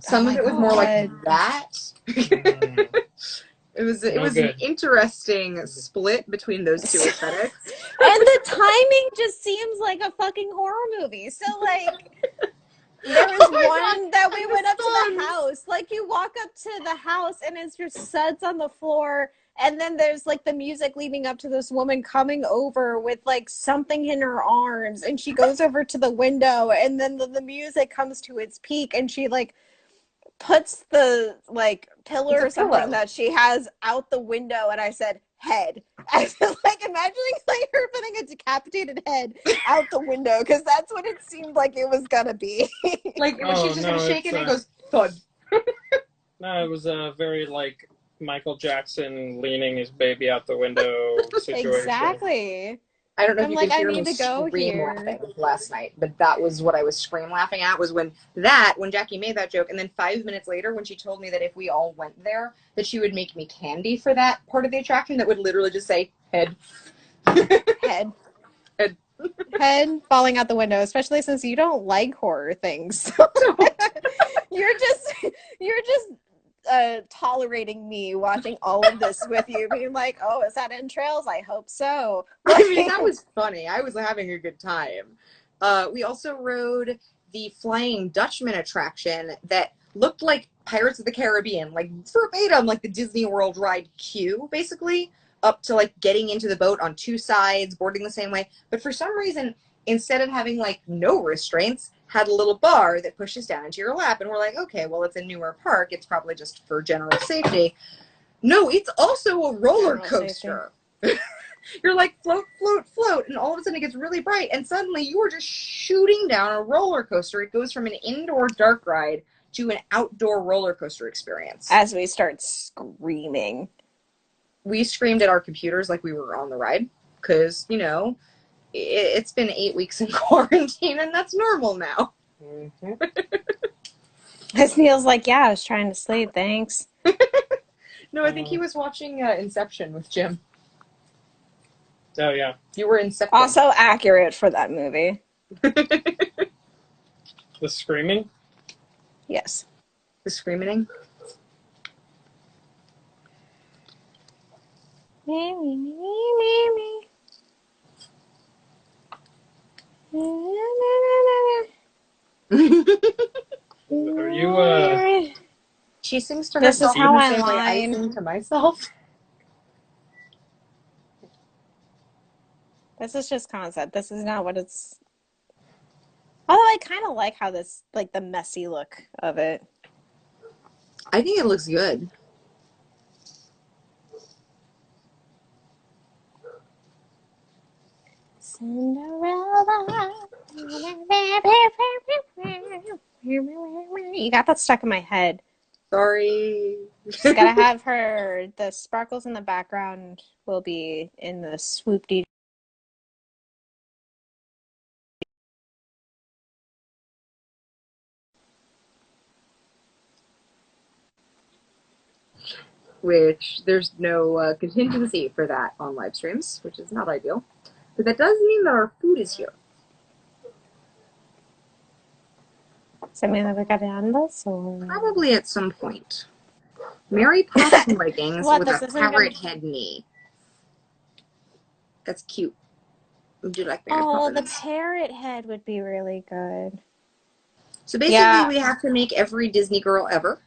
Some of it was more like that. It was an interesting split between those two aesthetics. And the timing just seems like a fucking horror movie. So like there was one that we went up to the house. Like you walk up to the house and it's just suds on the floor. And then there's like the music leading up to this woman coming over with like something in her arms. And she goes over to the window and then the music comes to its peak and she like puts the like pillar or something that she has out the window. And I said, head. I was like imagining like her putting a decapitated head out the window because that's what it seemed like it was gonna be. Like she's just gonna shake it and it goes thud. No, it was a very like Michael Jackson leaning his baby out the window situation. Exactly. I don't know if you could hear me scream laughing last night, but that was what I was scream laughing at, was when Jaqi made that joke, and then 5 minutes later when she told me that if we all went there, that she would make me candy for that part of the attraction that would literally just say, head. Head. Head falling out the window, especially since you don't like horror things. You're just tolerating me watching all of this with you, being like, oh, is that entrails? I hope so. I mean, that was funny. I was having a good time. We also rode the Flying Dutchman attraction that looked like Pirates of the Caribbean, like verbatim, like the Disney World ride queue, basically, up to like getting into the boat on two sides, boarding the same way. But for some reason, instead of having like no restraints, had a little bar that pushes down into your lap. And we're like, okay, well, it's a newer park. It's probably just for general safety. No, it's also a roller coaster. You're like, float, float, float. And all of a sudden it gets really bright. And suddenly you are just shooting down a roller coaster. It goes from an indoor dark ride to an outdoor roller coaster experience. As we start screaming. We screamed at our computers like we were on the ride. Because, you know, it's been 8 weeks in quarantine, and that's normal now. Mm-hmm. As Neil's like, yeah, I was trying to sleep, thanks. No, I think he was watching Inception with Jim. Oh, yeah. You were Inception. Also accurate for that movie. The screaming? Yes. The screaming? Me, me, me, me, me, Are you me. She sings to This is herself in how the I same way I line. sing to myself. This is just concept. This is not what it's. Although I kind of like how this, like the messy look of it. I think it looks good. Cinderella. You got that stuck in my head. Sorry. She's gotta have her. The sparkles in the background will be in the swoop-dee. Which there's no contingency for that on live streams, which is not ideal. But that does mean that our food is here. Something that we got on this, or Probably at some point. Mary Poppins leggings what? with This a isn't gonna. parrot head knee. That's cute. Would you like Mary Oh, the Poppins? parrot head would be really good. So basically, Yeah, we have to make every Disney girl ever,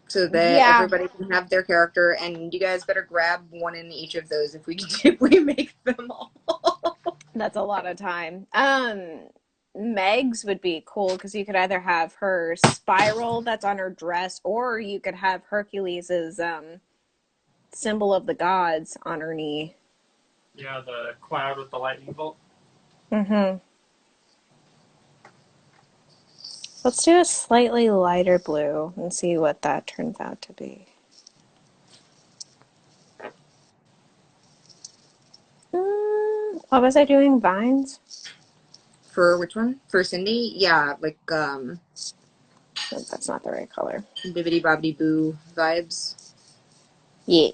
so that yeah. everybody can have their character. And you guys better grab one in each of those if we make them all. That's a lot of time. Meg's would be cool because you could either have her spiral that's on her dress, or you could have Hercules's symbol of the gods on her knee. Yeah, the cloud with the lightning bolt. Mm-hmm. Let's do a slightly lighter blue and see what that turns out to be. What was I doing? Vines? For which one? For Cindy? Yeah, like Nope, that's not the right color. bibbidi bobbidi boo vibes. Yeah.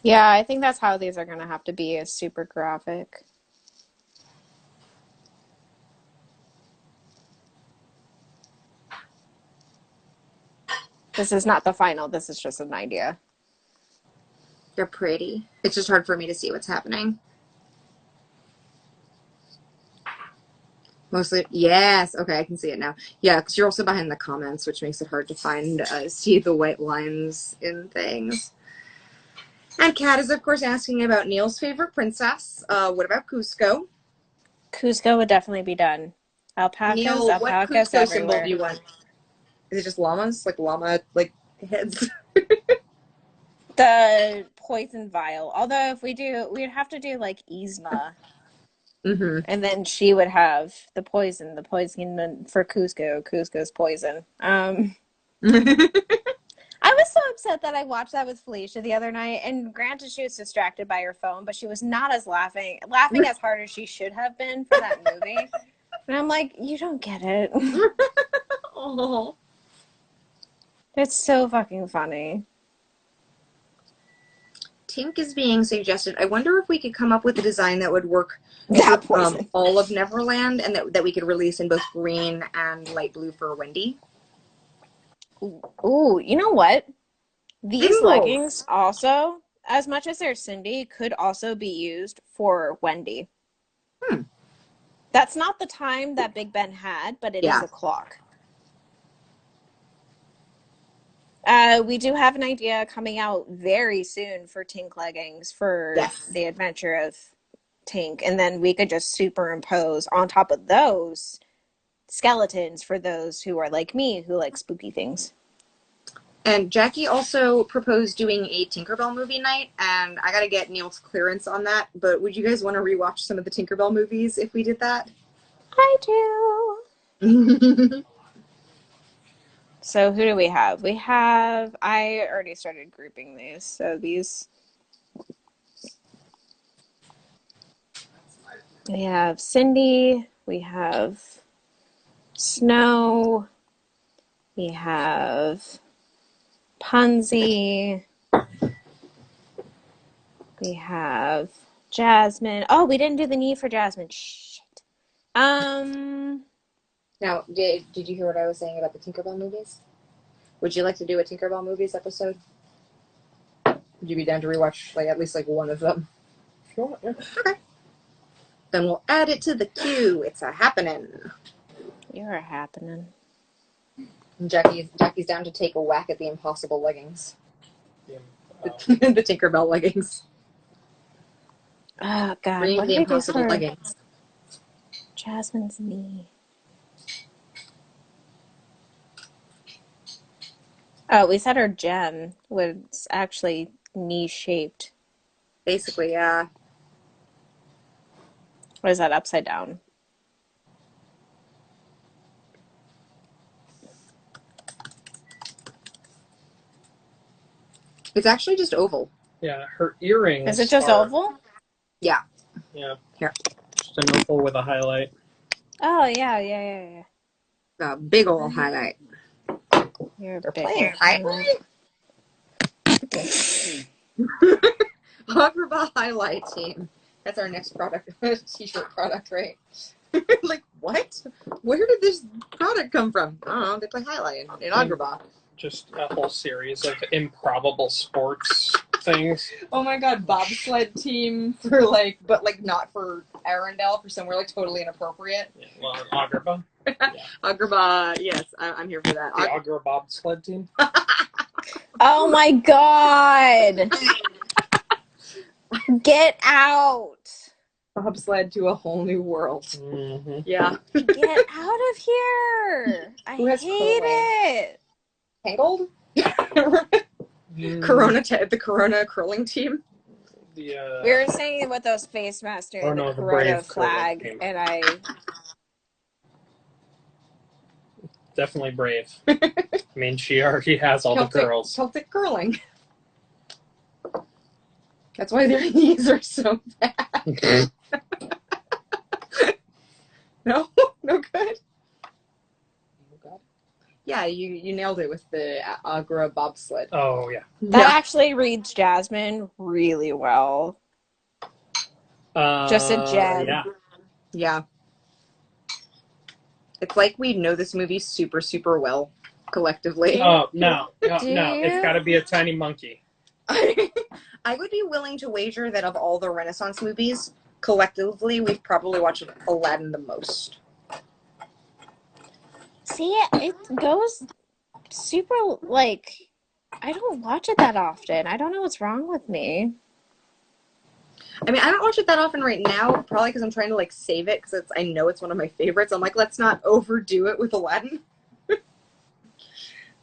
Yeah, I think that's how these are going to have to be, is super graphic. This is not the final. This is just an idea. They're pretty. It's just hard for me to see what's happening. Mostly, yes. Okay, I can see it now. Yeah, because you're also behind the comments, which makes it hard to see the white lines in things. And Kat is, of course, asking about Neil's favorite princess. What about Cusco? Cusco would definitely be done. Neil, what Alpacas Cusco symbol do everywhere. you want? Is it just llamas? Like llama, like heads? The poison vial. Although if we do, we'd have to do like Yzma. Mm-hmm. And then she would have the poison for Cusco. Cusco's poison. I was so upset that I watched that with Felicia the other night, and granted, she was distracted by her phone, but she was not as laughing as hard as she should have been for that movie. And I'm like, you don't get it. Oh. It's so fucking funny. Tink is being suggested. I wonder if we could come up with a design that would work That for poison. all of Neverland, and that we could release in both green and light blue for Wendy. Ooh, you know what? These Thimbles. leggings also, as much as they're Cindy, could also be used for Wendy. That's not the time that Big Ben had, but it is a clock. We do have an idea coming out very soon for Tink leggings for the adventure of Tink, and then we could just superimpose on top of those skeletons for those who are like me, who like spooky things. And Jaqi also proposed doing a Tinkerbell movie night, and I gotta get Neil's clearance on that, but would you guys want to rewatch some of the Tinkerbell movies if we did that? I do. So who do we have? I already started grouping these. So these, we have Cindy, we have Snow, we have Punzi, we have Jasmine. Oh, we didn't do the knee for Jasmine. Shit. Um, Now, did you hear what I was saying about the Tinkerbell movies? Would you like to do a Tinkerbell movies episode? Would you be down to rewatch like at least like one of them? Sure, yeah. Okay. Then we'll add it to the queue. It's a happening. you're happening. And Jackie's down to take a whack at the impossible leggings. Yeah, The Tinkerbell leggings. Oh God, Bring what the did we do impossible for leggings. Jasmine's knee? Oh, we said her gem was actually knee shaped. Basically, yeah. Or is that upside down? It's actually just oval. yeah, her earrings. Is it just are, oval? Yeah. Yeah. Here. Just an oval with a highlight. Oh yeah. A big ol' highlight. You're a They're big playing one. highlight. Agrabah highlight team. That's our next product, t-shirt product, right? Like, what? Where did this product come from? I don't know. They play highlight in Agrabah. Just a whole series of improbable sports things. Oh my god, bobsled team for like, but like not for Arendelle, for somewhere like totally inappropriate. Yeah, well, Agrabah. Yeah. Agrabah, yes, I'm here for that. The Agra bobsled team. Oh my God! Get out! Bobsled to a whole new world. Mm-hmm. Yeah. Get out of here! I Who has hate curling? it. Tangled? The Corona curling team. The We were saying with those face masks during the the Corona Brave curling flag, team. and I Definitely Brave. I mean, she already has all the girls. Celtic curling. That's why their knees are so bad. No good. Yeah, you nailed it with the Agra bobsled. Oh yeah. that actually reads Jasmine really well. Just a gem. Yeah. Yeah. It's like we know this movie super, super well, collectively. Oh, no. It's you? got to be a tiny monkey. I would be willing to wager that of all the Renaissance movies, collectively, we've probably watched Aladdin the most. See, it goes super, like, I don't watch it that often. I don't know what's wrong with me. I mean, I don't watch it that often right now, probably because I'm trying to, like, save it, because I know it's one of my favorites. I'm like, let's not overdo it with Aladdin.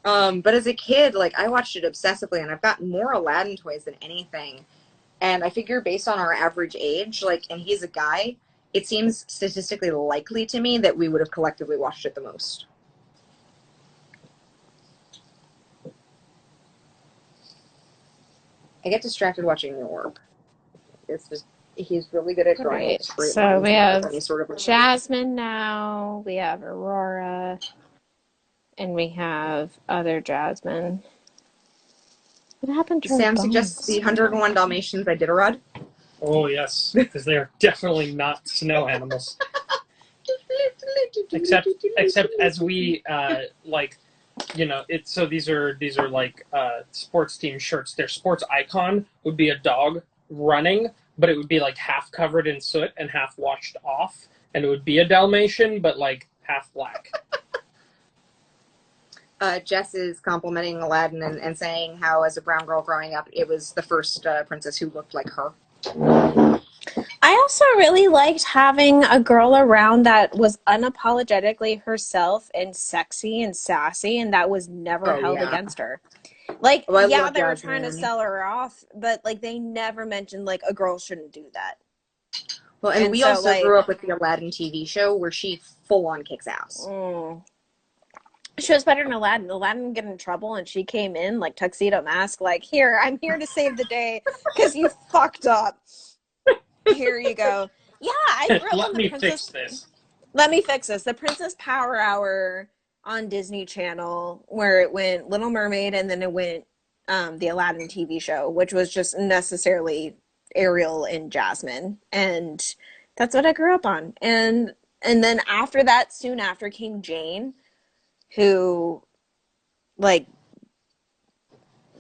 But as a kid, like, I watched it obsessively, and I've got more Aladdin toys than anything. And I figure based on our average age, like, and he's a guy, it seems statistically likely to me that we would have collectively watched it the most. I get distracted watching the orb. It's just, he's really good at drawing. Right. Straight So lines we without have any sort of Jasmine now, we have Aurora, and we have other Jasmine. What happened to her Sam bones? suggests the 101 Dalmatians by Iditarod. Oh yes, because they are definitely not snow animals. Except as we like, you know, it's so these are like sports team shirts. Their sports icon would be a dog running, but it would be like half covered in soot and half washed off, and it would be a Dalmatian, but like half black. Jess is complimenting Aladdin and saying how, as a brown girl growing up, it was the first princess who looked like her. I also really liked having a girl around that was unapologetically herself and sexy and sassy, and that was never held against her. Like, Oh, I yeah, love they were Jasmine. trying to sell her off, but like they never mentioned like a girl shouldn't do that. Well, and we so, also like, grew up with the Aladdin TV show where she full on kicks ass. She was better than Aladdin. Aladdin get in trouble, and she came in like tuxedo mask, like, here, I'm here to save the day because you fucked up. Here you go. Yeah, I grew up Let on the me Princess. fix this. Let me fix this. The Princess Power Hour on Disney Channel, where it went Little Mermaid, and then it went the Aladdin TV show, which was just necessarily Ariel and Jasmine, and that's what I grew up on. And And then after that, soon after, came Jane, who, like,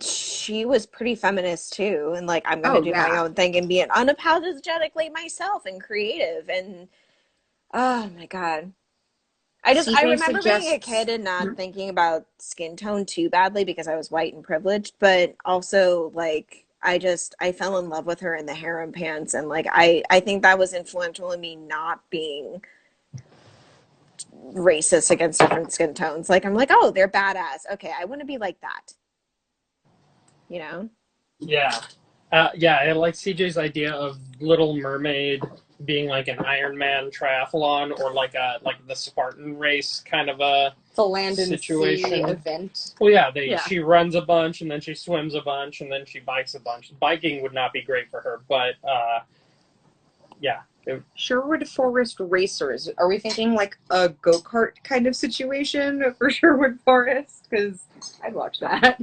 she was pretty feminist too, and like, I'm gonna Oh do my yeah. own thing and be an unapologetically myself and creative. And oh my god, I CJ remember being a suggests. kid and not thinking about skin tone too badly because I was white and privileged, but also like I fell in love with her in the harem pants, and like I think that was influential in me not being racist against different skin tones. Like I'm like, oh, they're badass. Okay, I want to be like that. You know? Yeah. Yeah, I like CJ's idea of Little Mermaid being like an Iron Man triathlon or like the Spartan race kind of a The land and sea situation. event. Well, yeah, Yeah. she runs a bunch and then she swims a bunch and then she bikes a bunch. Biking would not be great for her, but yeah. Sherwood Forest Racers. Are we thinking like a go-kart kind of situation for Sherwood Forest? Because I'd watch that.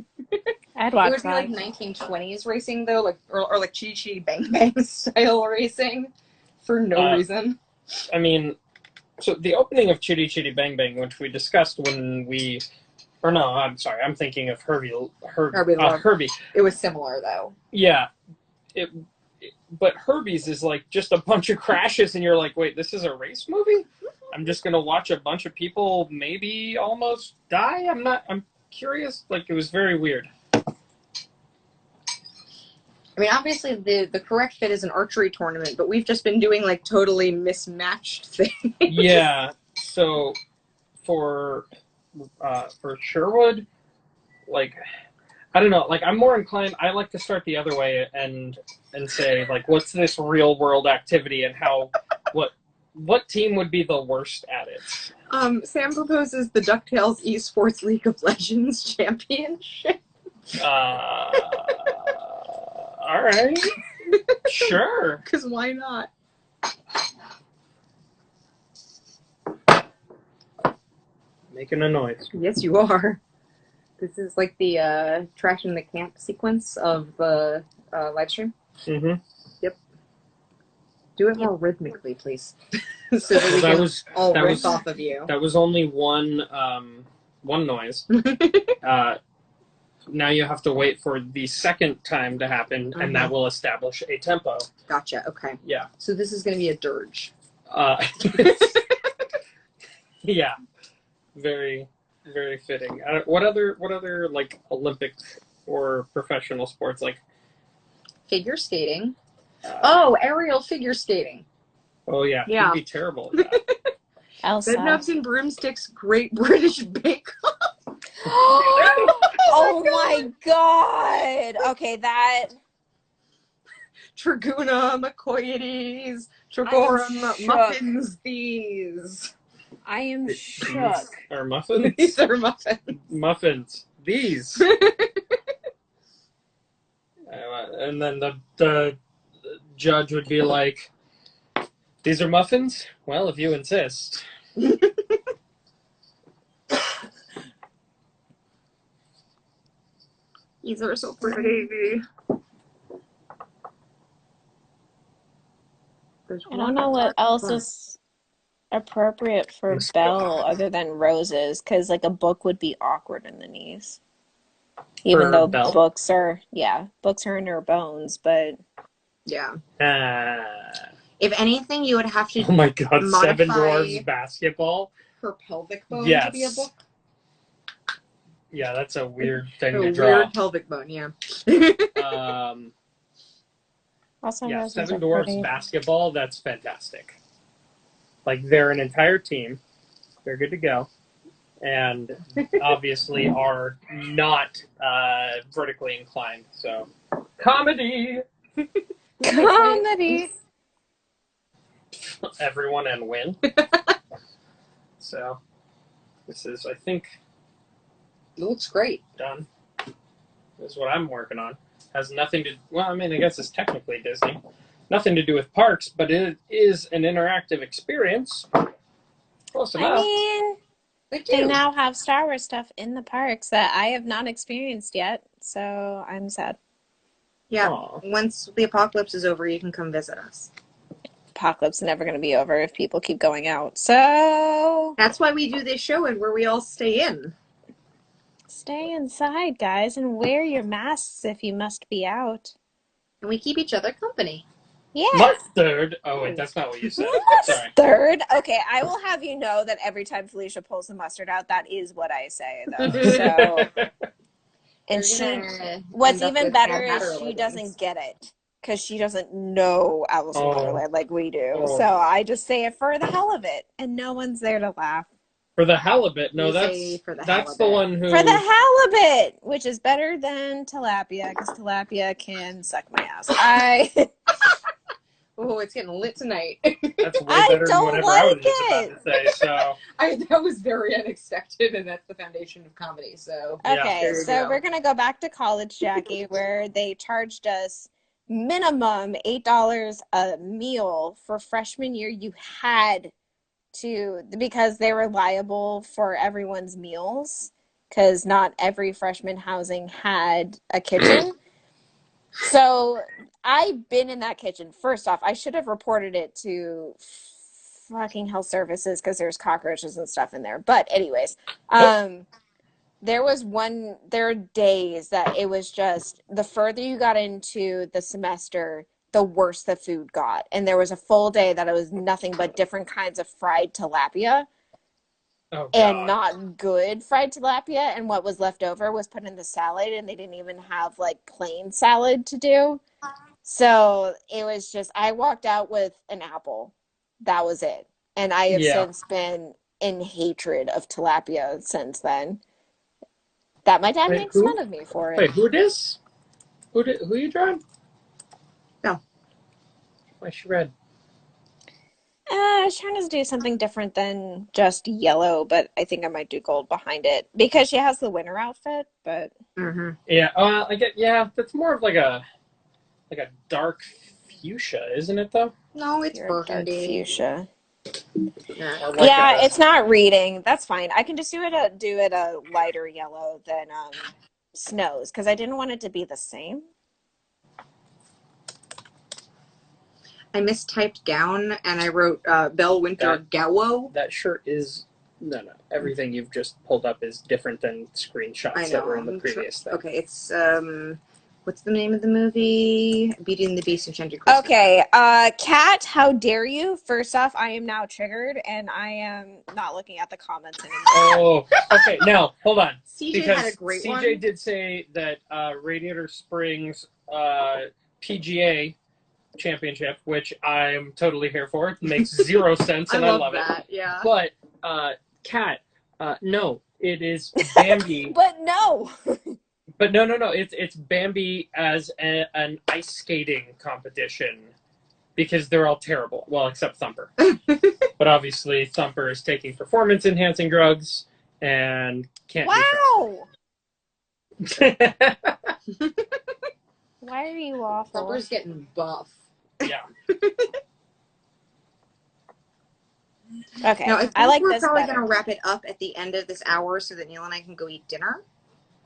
I'd It watch would be that. like 1920s racing though, like or like Chitty Chitty Bang Bang style racing for no reason. I mean, so the opening of Chitty Chitty Bang Bang, which we discussed when we, or no, I'm sorry, I'm thinking of Herbie. It was similar though. Yeah, but Herbie's is like just a bunch of crashes, and you're like, wait, this is a race movie? I'm just gonna watch a bunch of people maybe almost die? I'm curious. Like, it was very weird. I mean, obviously the correct fit is an archery tournament, but we've just been doing like totally mismatched things. Yeah. So for Sherwood, like, I don't know. Like, I'm more inclined. I like to start the other way and say, like, what's this real world activity and what team would be the worst at it? Sam proposes the DuckTales Esports League of Legends Championship. All right. Sure. Because why not? Making a noise. Yes, you are. This is like the trash in the camp sequence of the live stream. Mm-hmm. Yep. Do it more rhythmically, please. So that we can all riff off of you. That was only one noise. Now you have to wait for the second time to happen, and that will establish a tempo. Gotcha. Okay. Yeah. So this is going to be a dirge. Yeah. Very, very fitting. What other like Olympic or professional sports like? Figure skating. Aerial figure skating. Oh yeah. Yeah. You'd be terrible at that. Elsa. Bedknobs and Broomsticks Great British Bake Off. Oh my god! Okay, that... Traguna, McCoyotes, Tragorum, Muffins, these. I am shook. Are muffins? These are muffins. Muffins. These. And then the judge would be like, these are muffins? Well, if you insist. These are so pretty. I don't know what else is appropriate for Belle other than roses, because like a book would be awkward in the knees. Even though Belle? books are in her bones, but yeah. If anything, you would have to. Oh my god! Seven modify Dwarfs basketball. Her pelvic bone Yes. to be a book. Yeah, that's a weird thing to Weird draw. pelvic bone. Yeah. also Yeah, roses Seven are Dwarfs pretty. basketball. That's fantastic. Like, they're an entire team. They're good to go, and obviously are not vertically inclined. So, comedy. Comedy. Everyone and win. So, this is, I think, It looks great. done. This is what I'm working on. Has nothing to, well, I mean, I guess it's technically Disney. Nothing to do with parks, but it is an interactive experience. Close enough. I mean, they now have Star Wars stuff in the parks that I have not experienced yet, so I'm sad. Yeah. Aww. Once the apocalypse is over, you can come visit us. apocalypse is never going to be over if people keep going out. So That's why we do this show and where we all stay in. stay inside, guys, and wear your masks if you must be out. And we keep each other company. Yeah. Mustard. Oh wait, that's not what you said. Sorry. Mustard. Okay, I will have you know that every time Felicia pulls the mustard out, that is what I say, though. So, and what's even better is she doesn't get it because she doesn't know Alice in Wonderland like we do. So I just say it for the hell of it, and no one's there to laugh. For the halibut. No, that's the one who... For the halibut, which is better than tilapia, because tilapia can suck my ass. Oh, it's getting lit tonight. That's way better than whatever I was just about to say, so... That was very unexpected, and that's the foundation of comedy, so... Okay, so we're going to go back to college, Jaqi, where they charged us minimum $8 a meal for freshman year. You had to, because they were liable for everyone's meals, because not every freshman housing had a kitchen. So I've been in that kitchen. First off, I should have reported it to fucking health services because there's cockroaches and stuff in there. But anyways, there are days that it was just, the further you got into the semester, the worse the food got. And there was a full day that it was nothing but different kinds of fried tilapia. And not good fried tilapia, and what was left over was put in the salad, and they didn't even have like plain salad to do. So it was just, I walked out with an apple. That was it. And I have since been in hatred of tilapia since then. That my dad makes fun of me for it. Wait, who it is? Who you drawing? No. Why she red? I was trying to do something different than just yellow, but I think I might do gold behind it because she has the winter outfit. But yeah, I get that's more of like a dark fuchsia, isn't it? Though no, it's burgundy. Dark fuchsia. Yeah, it's not reading. That's fine. I can just do it a lighter yellow than Snow's because I didn't want it to be the same. I mistyped gown and I wrote Bell Winter Gowo. That shirt is no. Everything you've just pulled up is different than screenshots that were in the previous thing. Okay, it's what's the name of the movie? Beauty and the Beast, Enchanted Christmas. Okay, Kat, how dare you? First off, I am now triggered and I am not looking at the comments anymore. Oh, okay. Now hold on. CJ had a great CJ one. CJ did say that Radiator Springs PGA championship, which I'm totally here for. It makes zero sense, and I love that. it. Yeah. But Kat, no, it is Bambi. But no. But no. It's Bambi as an ice skating competition because they're all terrible. Well, except Thumper. But obviously, Thumper is taking performance-enhancing drugs and can't. Wow. Why are you awful? Thumper's getting buff. Yeah. Okay. Now, I like we're this probably better. going to wrap it up at the end of this hour so that Neil and I can go eat dinner.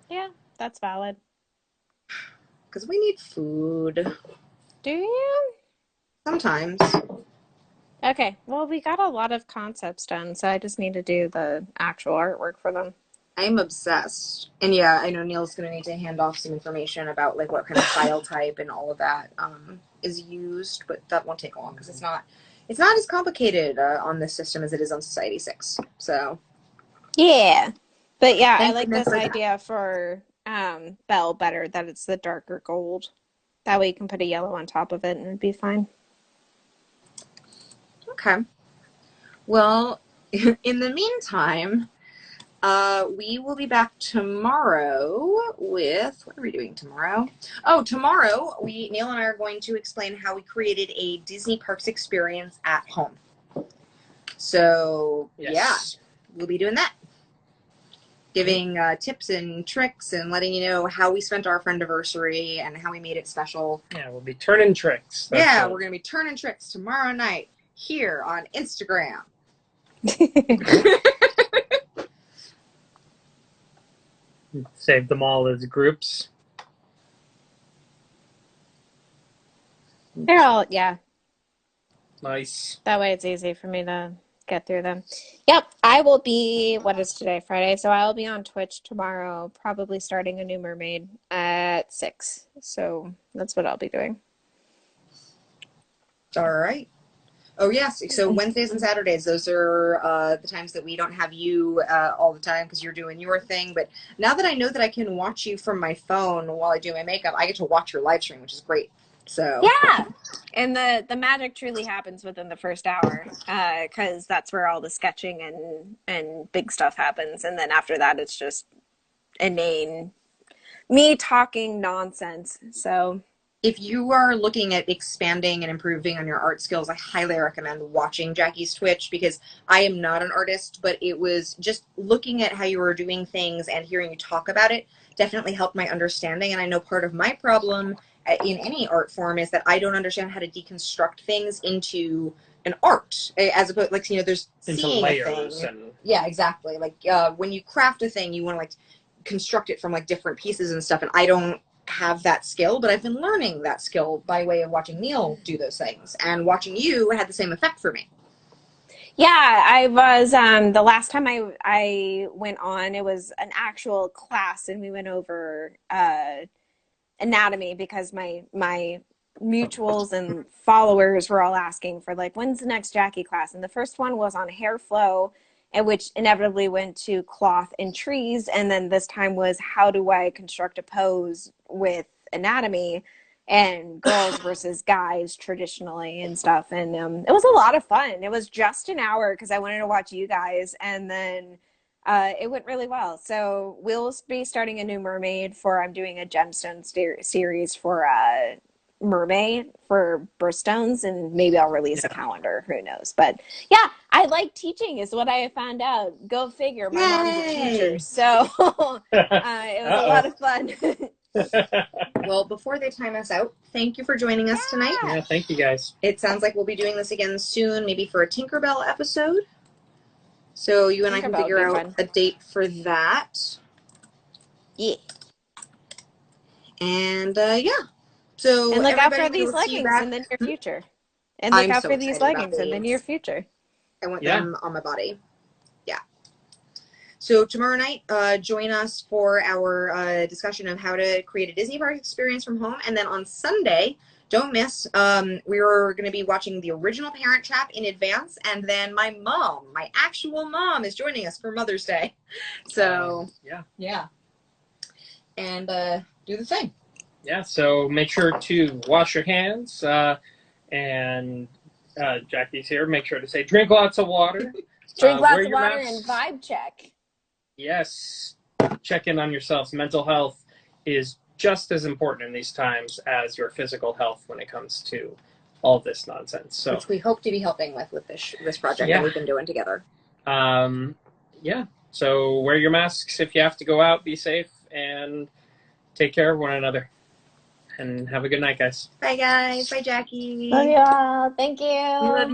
Yeah, that's valid. Because we need food. Do you? Sometimes. Okay. Well, we got a lot of concepts done, so I just need to do the actual artwork for them. I'm obsessed. And yeah, I know Neil's going to need to hand off some information about like what kind of file type and all of that is used, but that won't take long because it's not as complicated on this system as it is on Society 6. So yeah. But yeah, Thank I like goodness this for that. idea for Belle better, that it's the darker gold. That way you can put a yellow on top of it and it'd be fine. Okay. Well, in the meantime, we will be back tomorrow with, what are we doing tomorrow? Oh, tomorrow, Neil and I are going to explain how we created a Disney Parks experience at home. So, yeah, we'll be doing that. Giving tips and tricks and letting you know how we spent our friendiversary and how we made it special. Yeah, we'll be turning tricks. We're going to be turning tricks tomorrow night here on Instagram. Save them all as groups. They're all, yeah. Nice. That way it's easy for me to get through them. Yep, I will be, what is today? Friday. So I'll be on Twitch tomorrow, probably starting a new mermaid at 6. So that's what I'll be doing. All right. Oh, yes. So Wednesdays and Saturdays, those are the times that we don't have you all the time because you're doing your thing. But now that I know that I can watch you from my phone while I do my makeup, I get to watch your live stream, which is great. So Yeah. And the magic truly happens within the first hour because that's where all the sketching and big stuff happens. And then after that, it's just inane me talking nonsense. So if you are looking at expanding and improving on your art skills, I highly recommend watching Jaqi's Twitch because I am not an artist, but it was just looking at how you were doing things and hearing you talk about it definitely helped my understanding. And I know part of my problem in any art form is that I don't understand how to deconstruct things into an art as opposed, like, you know, there's Into seeing layers a thing. and Yeah, exactly. Like when you craft a thing, you want to like construct it from like different pieces and stuff, and I don't have that skill, but I've been learning that skill by way of watching Neil do those things, and watching you had the same effect for me. yeah, I was the last time I went on, it was an actual class and we went over anatomy because my mutuals and followers were all asking for like when's the next Jaqi class, and the first one was on hair flow, and which inevitably went to cloth and trees, and then this time was how do I construct a pose with anatomy and girls versus guys traditionally and stuff. And it was a lot of fun. It was just an hour because I wanted to watch you guys, and then it went really well. So we'll be starting a new mermaid for, I'm doing a gemstone series for mermaid for birthstones, and maybe I'll release a calendar. Who knows? But yeah, I like teaching is what I have found out. Go figure. My mom's a teacher, Yay! so it was a lot of fun. Well, before they time us out, thank you for joining us tonight. Yeah, thank you guys. It sounds like we'll be doing this again soon, maybe for a Tinkerbell episode. So you and I can Tinkerbell would figure be out fun. a date for that. Yeah. And yeah. So And look out everybody, for we these will see you leggings back. in the near future. And look I'm out so for these excited about leggings in the near these. future. I want them on my body. Yeah. So tomorrow night, join us for our discussion of how to create a Disney park experience from home. And then on Sunday, don't miss, we're going to be watching the original Parent Trap in advance. And then my mom, my actual mom, is joining us for Mother's Day. So, yeah. And do the thing. Yeah, so make sure to wash your hands. And Jaqi's here. Make sure to say drink lots of water. Drink Wear lots of your water masks. and vibe check. Yes. Check in on yourselves. Mental health is just as important in these times as your physical health when it comes to all this nonsense. So, which we hope to be helping with this project that we've been doing together. Yeah. So wear your masks if you have to go out. Be safe and take care of one another. And have a good night, guys. Bye, guys. Bye, Jaqi. Love you all. Thank you. We love you.